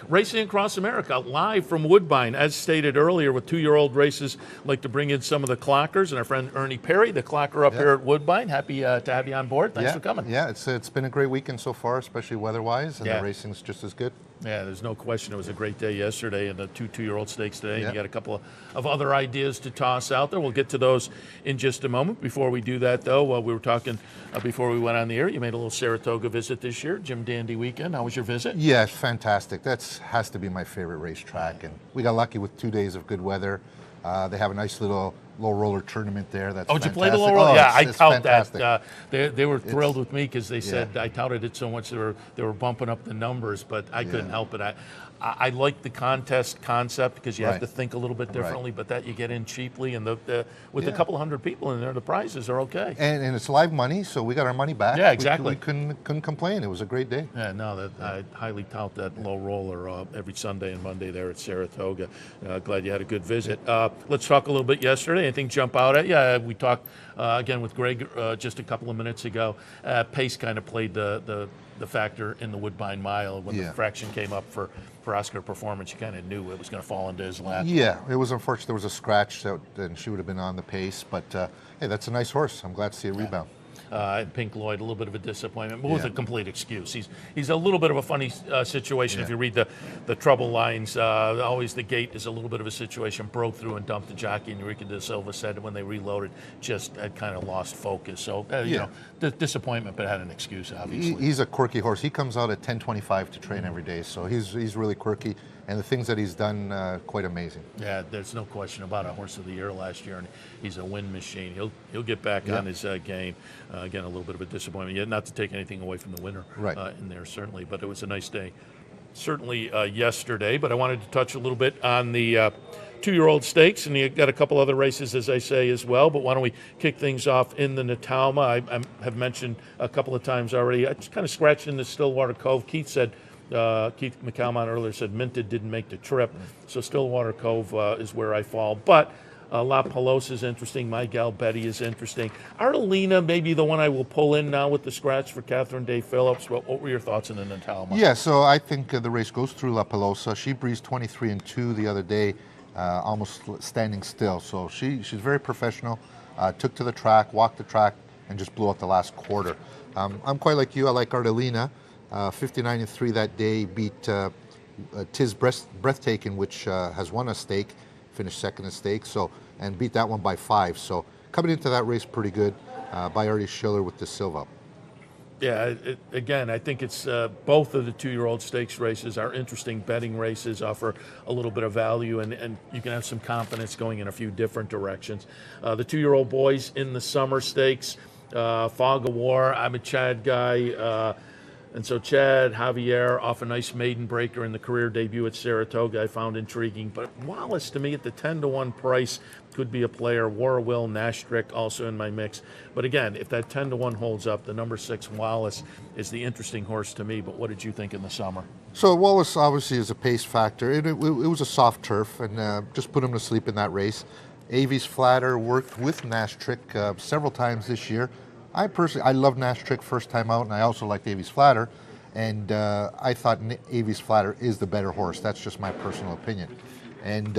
Racing across America, live from Woodbine. As stated earlier, with 2-year-old races, I'd like to bring in some of the clockers, and our friend Ernie Perry, the clocker up here at Woodbine. Happy to have you on board. Thanks for coming. Yeah, it's been a great weekend so far, especially weather-wise, and the racing's just as good. Yeah, there's no question. It was a great day yesterday and the two-year-old stakes today. Yeah. You got a couple of other ideas to toss out there. We'll get to those in just a moment. Before we do that, though, we were talking before we went on the air. You made a little Saratoga visit this year, Jim Dandy weekend. How was your visit? Yeah, it's fantastic. That has to be my favorite racetrack, and we got lucky with 2 days of good weather. They have a nice little low roller tournament there. That's did you play the fantastic. low roller? Yeah, it's I tout fantastic. that. They were thrilled with me because they Yeah. said I touted it so much they were bumping up the numbers, but I couldn't help it. I like the contest concept because you have Right. to think a little bit differently, but that you get in cheaply, and with a Yeah. couple of hundred people in there, the prizes are okay. And it's live money, so we got our money back. Yeah, exactly. We couldn't complain. It was a great day. Yeah, no, I highly tout that low roller every Sunday and Monday there at Saratoga. Glad you had a good visit. Let's talk a little bit yesterday. Anything jump out at you? We talked again with Greg just a couple of minutes ago. Pace kind of played the factor in the Woodbine Mile when the fraction came up for Oscar Performance. You kind of knew it was going to fall into his lap. Yeah, it was unfortunate. There was a scratch, and she would have been on the pace. But hey, that's a nice horse. I'm glad to see a rebound. And Pink Lloyd, a little bit of a disappointment, but with a complete excuse. He's a little bit of a funny situation. If you read the trouble lines, always the gate is a little bit of a situation. Broke through and dumped the jockey, and Eureka de Silva said when they reloaded, just had kind of lost focus. So, you know, disappointment, but had an excuse, obviously. He's a quirky horse. He comes out at 10:25 to train every day, so he's really quirky. And the things that he's done, quite amazing. Yeah, there's no question about a horse of the year last year, and he's a win machine. He'll get back on his game. Again, a little bit of a disappointment. Yet not to take anything away from the winner in there, certainly, but it was a nice day. Certainly yesterday, but I wanted to touch a little bit on the two-year-old stakes, and you got a couple other races, as I say, as well. But why don't we kick things off in the Natalma? I have mentioned a couple of times already. I just kind of scratched into Stillwater Cove. Keith McCalmont earlier said Minted didn't make the trip, so Stillwater Cove is where I fall. But La Palosa is interesting. My Gal Betty is interesting. Artelina may be the one I will pull in now with the scratch for Catherine Day Phillips. What were your thoughts in the Natalma? Yeah, so I think the race goes through La Palosa. She breezed 23-2 the other day, almost standing still. So she's very professional. Took to the track, walked the track, and just blew out the last quarter. I'm quite like you. I like Artelina. 59-3 that day, beat Tiz Breathtaking, which has won a stake, finished second in stake, and beat that one by 5. So coming into that race pretty good by Artie Schiller with De Silva. Yeah, again, I think it's both of the two-year-old stakes races are interesting betting races, offer a little bit of value, and you can have some confidence going in a few different directions. The two-year-old boys in the summer stakes, Fog of War, I'm a Chad guy. And so Chad Javier off a nice maiden breaker in the career debut at Saratoga I found intriguing. But Wallace, to me, at the 10-1 price, could be a player. War Will, Nashtrick also in my mix. But again, if that 10-1 holds up, the number 6 Wallace is the interesting horse to me. But what did you think in the summer? So Wallace obviously is a pace factor. It was a soft turf, and just put him to sleep in that race. Avies Flatter worked with Nashtrick several times this year. I love Nashtrick first time out, and I also liked Avies Flatter, and I thought Avies Flatter is the better horse. That's just my personal opinion. And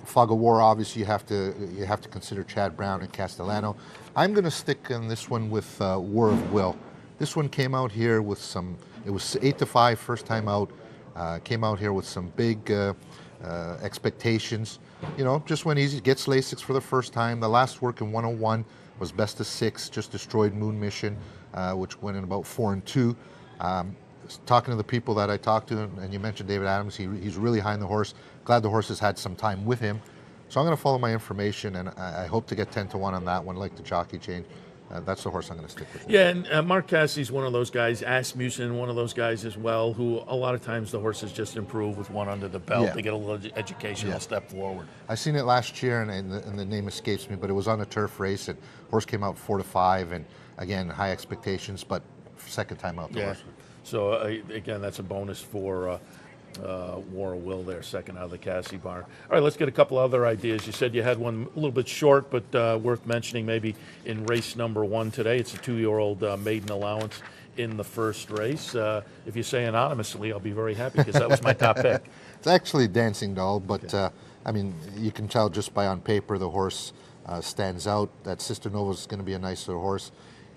Fog of War, obviously, you have to consider Chad Brown and Castellano. I'm going to stick in this one with War of Will. This one came out here with it was 8-5 first time out. Came out here with some big expectations. You know, just went easy. Gets Lasix for the first time. The last work in 101 was best of 6, just destroyed Moon Mission, which went in about 4-2. Talking to the people that I talked to, and you mentioned David Adams, he's really high on the horse. Glad the horse has had some time with him. So I'm going to follow my information, and I hope to get 10-1 on that one, like the jockey change. That's the horse I'm going to stick with. Yeah, and Mark Cassidy's one of those guys. Asmussen, one of those guys as well, who a lot of times the horses just improve with one under the belt. Yeah. They get a little educational step forward. I seen it last year, and the name escapes me, but it was on a turf race, and horse came out 4-5, and again, high expectations, but second time out the horse. So again, that's a bonus for War of Will there, second out of the Cassie barn. All right, let's get a couple other ideas. You said you had one a little bit short, but worth mentioning maybe in race number 1 today. It's a 2-year-old maiden allowance in the first race. If you say anonymously, I'll be very happy because that was my top pick. It's actually Dancing Doll, but I mean, you can tell just by on paper the horse stands out. That Sister Nova is going to be a nice little horse.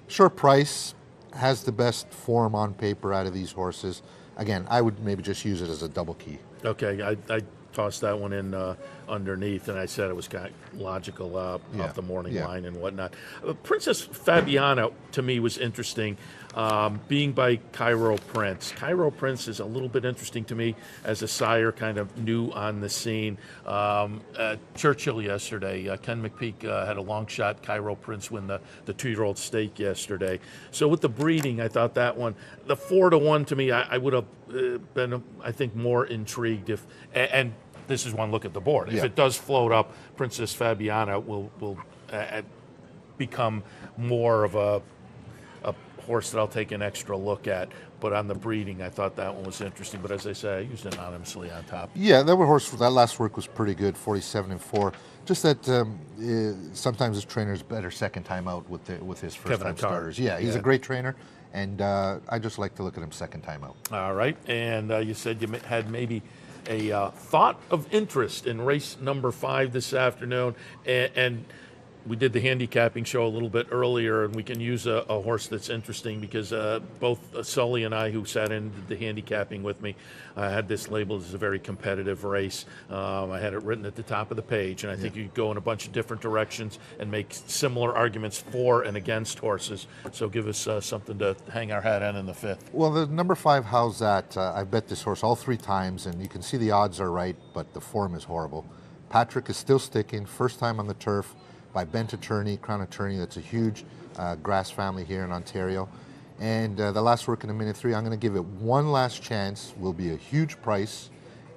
Short price, has the best form on paper out of these horses. again, I would maybe just use it as a double key. Okay, I tossed that one in underneath, and I said it was kind of logical off the morning line and whatnot. Princess Fabiana, to me, was interesting, being by Cairo Prince. Cairo Prince is a little bit interesting to me as a sire, kind of new on the scene. Churchill yesterday, Ken McPeak had a long shot. Cairo Prince win the 2-year-old stake yesterday. So with the breeding, I thought that one, the 4-1 to me, I would have been, I think, more intrigued if, and this is one look at the board. If it does float up, Princess Fabiana will become more of a horse that I'll take an extra look at. But on the breeding, I thought that one was interesting. But as I say, I used it anonymously on top. Yeah, that last work was pretty good, 47-4. Just that sometimes his trainer's better second time out with his first time starters. Yeah, he's a great trainer, and I just like to look at him second time out. All right, and you said you had maybe a thought of interest in race number 5 this afternoon, and we did the handicapping show a little bit earlier, and we can use a horse that's interesting because both Sully and I, who sat in the handicapping with me, had this labeled as a very competitive race. I had it written at the top of the page, and I think you could go in a bunch of different directions and make similar arguments for and against horses. So give us something to hang our hat on in the 5th. Well, the number 5, How's That? I've bet this horse all 3 times, and you can see the odds are right, but the form is horrible. Patrick is still sticking, first time on the turf, by Bent Attorney, Crown Attorney. That's a huge grass family here in Ontario. And the last work in a minute 3, I'm going to give it one last chance. Will be a huge price,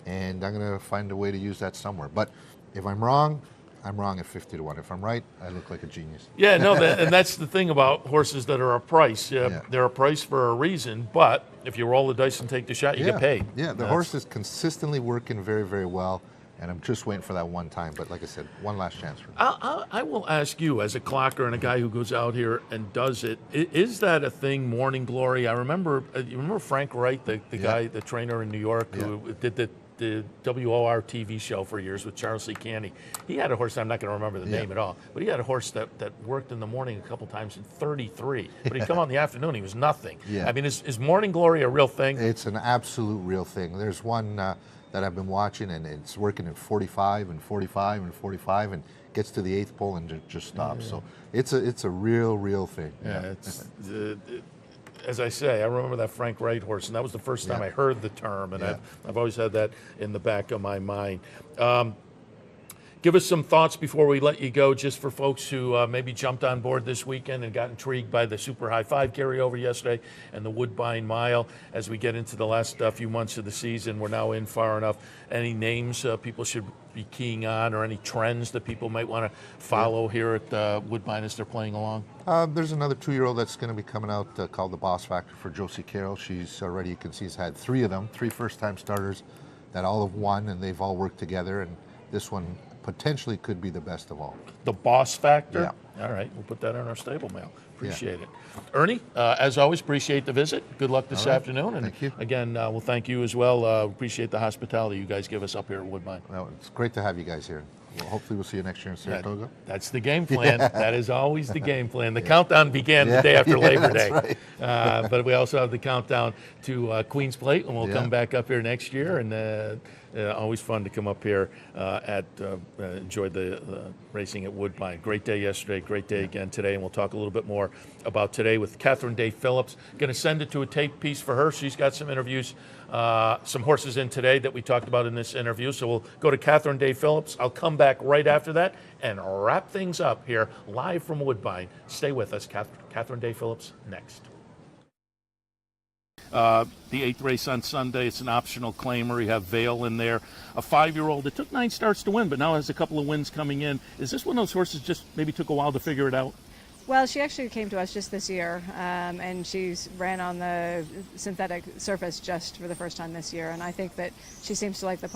and I'm going to find a way to use that somewhere. But if I'm wrong, I'm wrong at 50-1. If I'm right, I look like a genius. Yeah, no, and that's the thing about horses that are a price. They're a price for a reason, but if you roll the dice and take the shot, you get paid. Yeah, the horse is consistently working very, very well. And I'm just waiting for that one time. But like I said, one last chance for me. I will ask you, as a clocker and a guy who goes out here and does it, is that a thing, Morning Glory? I remember, you remember Frank Wright, the guy, the trainer in New York, who did the WOR TV show for years with Charles C. Candy. He had a horse, I'm not going to remember the name at all, but he had a horse that worked in the morning a couple times in 33. But he'd come on in the afternoon, he was nothing. I mean, is Morning Glory a real thing? It's an absolute real thing. There's one that I've been watching, and it's working in 45 and 45 and 45 and gets to the 8th pole and just stops. So it's a real thing. It's as I say, I remember that Frank Wright horse, and that was the first time I heard the term, and I've always had that in the back of my mind. Give us some thoughts before we let you go, just for folks who maybe jumped on board this weekend and got intrigued by the Super High 5 carryover yesterday and the Woodbine Mile. As we get into the last few months of the season, we're now in far enough. Any names people should be keying on, or any trends that people might want to follow here at Woodbine as they're playing along? There's another 2-year-old that's going to be coming out called the Boss Factor for Josie Carroll. She's already, you can see, has had 3 of them, 3 first-time starters that all have won, and they've all worked together. And this one potentially could be the best of all. The Boss Factor? Yeah. All right, we'll put that on our stable mail. Appreciate it. Ernie, as always, appreciate the visit. Good luck this afternoon. And thank you. Again, we'll thank you as well. Appreciate the hospitality you guys give us up here at Woodbine. Well, it's great to have you guys here. Well, hopefully we'll see you next year in Saratoga. That's the game plan. That is always the game plan. The countdown began the day after Labor Day. Right. But we also have the countdown to Queen's Plate, and we'll come back up here next year. And always fun to come up here enjoy the racing at Woodbine. Great day yesterday, great day again today, and we'll talk a little bit more about today with Catherine Day Phillips. Going to send it to a tape piece for her. She's got some interviews, some horses in today that we talked about in this interview. So we'll go to Catherine Day Phillips. I'll come back right after that and wrap things up here live from Woodbine. Stay with us. Catherine Day Phillips next. The 8th race on Sunday, it's an optional claimer. You have Vale in there, a 5-year-old. It took 9 starts to win, but now has a couple of wins coming in. Is this one of those horses just maybe took a while to figure it out? Well, she actually came to us just this year, and she's ran on the synthetic surface just for the first time this year. And I think that she seems to like the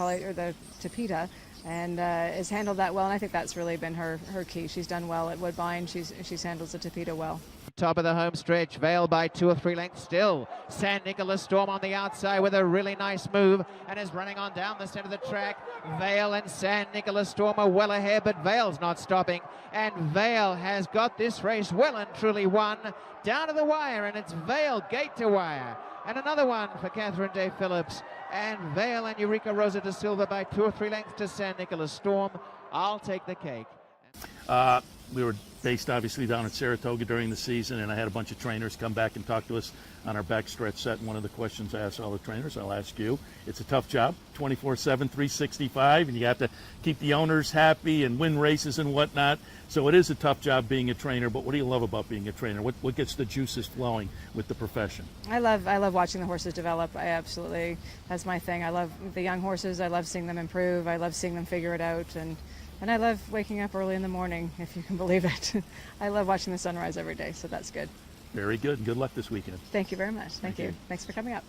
Tapeta, and has handled that well. And I think that's really been her key. She's done well at Woodbine. She's handled the Tapeta well. Top of the home stretch, Vale by 2 or 3 lengths still. San Nicolas Storm on the outside with a really nice move and is running on down the center of the track. Vale and San Nicolas Storm are well ahead, but Vale's not stopping. And Vale has got this race well and truly won down to the wire, and it's Vale gate to wire. And another one for Catherine Day Phillips. And Vale and Eureka Rosa da Silva by 2 or 3 lengths to San Nicolas Storm. I'll take the cake. We were based obviously down at Saratoga during the season, and I had a bunch of trainers come back and talk to us on our backstretch set. And one of the questions I asked all the trainers, I'll ask you. It's a tough job, 24/7, 365, and you have to keep the owners happy and win races and whatnot. So it is a tough job being a trainer, but what do you love about being a trainer? What gets the juices flowing with the profession? I love watching the horses develop. I absolutely, that's my thing. I love the young horses. I love seeing them improve. I love seeing them figure it out. And I love waking up early in the morning, if you can believe it. I love watching the sunrise every day, so that's good. Very good. Good luck this weekend. Thank you very much. Thank you. Thanks for coming up.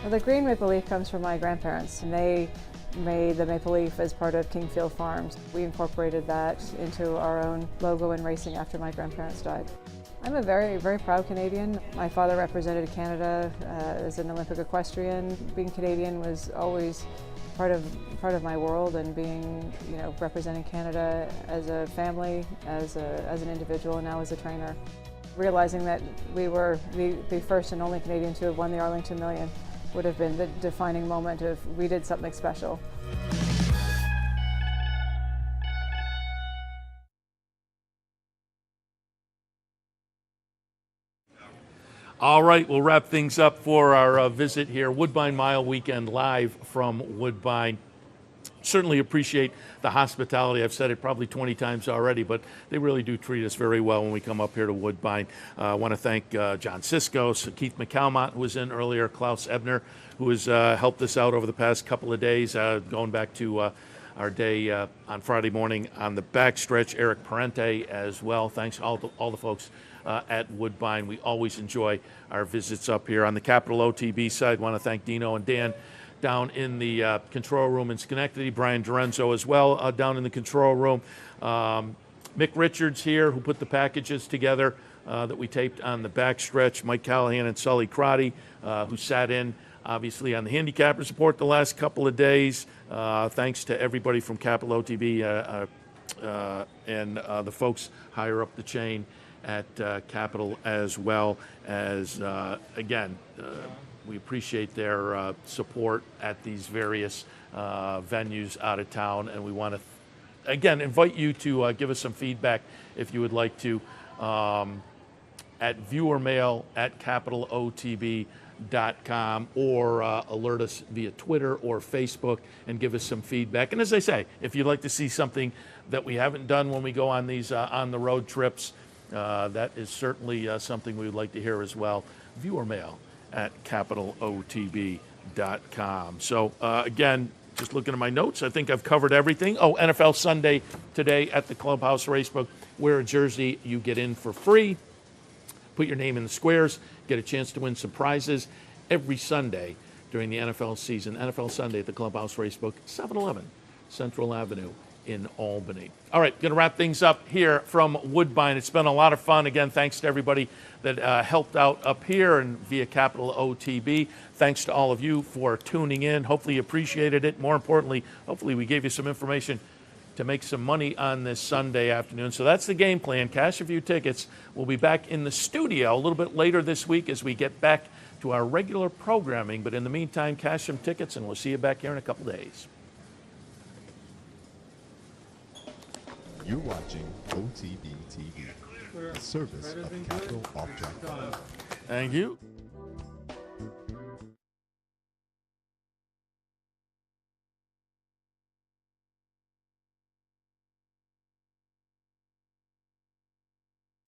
Well, the green maple leaf comes from my grandparents, and they made the maple leaf as part of Kingfield Farms. We incorporated that into our own logo and racing after my grandparents died. I'm a very, very proud Canadian. My father represented Canada as an Olympic equestrian. Being Canadian was always part of my world, and being, representing Canada as a family, as an individual, and now as a trainer. Realizing that we were the first and only Canadian to have won the Arlington Million would have been the defining moment of we did something special. All right, we'll wrap things up for our visit here. Woodbine Mile Weekend live from Woodbine. Certainly appreciate the hospitality. I've said it probably 20 times already, but they really do treat us very well when we come up here to Woodbine. I want to thank John Siskos, Keith McCalmont, who was in earlier, Klaus Ebner, who has helped us out over the past couple of days, going back to our day on Friday morning on the backstretch. Eric Parente as well. Thanks to all the folks at Woodbine. We always enjoy our visits up here. On the Capital OTB side, want to thank Dino and Dan down in the control room in Schenectady. Brian Dorenzo as well down in the control room. Mick Richards here, who put the packages together that we taped on the backstretch. Mike Callahan and Sully Crotty, who sat in, obviously, on the Handicappers Report the last couple of days. Thanks to everybody from Capital OTB and the folks higher up the chain at Capital, as well as, again, we appreciate their support at these various venues out of town, and we want to, again, invite you to give us some feedback if you would like to at viewermail@capitalotb.com, or alert us via Twitter or Facebook and give us some feedback. And as I say, if you'd like to see something that we haven't done when we go on these on-the-road trips, that is certainly something we would like to hear as well. viewermail@capitalotb.com. So again, just looking at my notes, I think I've covered everything. Oh, NFL Sunday today at the Clubhouse Racebook. Wear a jersey, you get in for free. Put your name in the squares, get a chance to win some prizes every Sunday during the NFL season. NFL Sunday at the Clubhouse Racebook, 711 Central Avenue in Albany. All right, going to wrap things up here from Woodbine. It's been a lot of fun. Again, thanks to everybody that helped out up here and via Capital OTB. Thanks to all of you for tuning in. Hopefully you appreciated it. More importantly, hopefully we gave you some information to make some money on this Sunday afternoon. So that's the game plan. Cash a few tickets. We'll be back in the studio a little bit later this week as we get back to our regular programming. But in the meantime, cash some tickets, and we'll see you back here in a couple days. You're watching OTB TV, a service of Capital Off-Track. Thank you.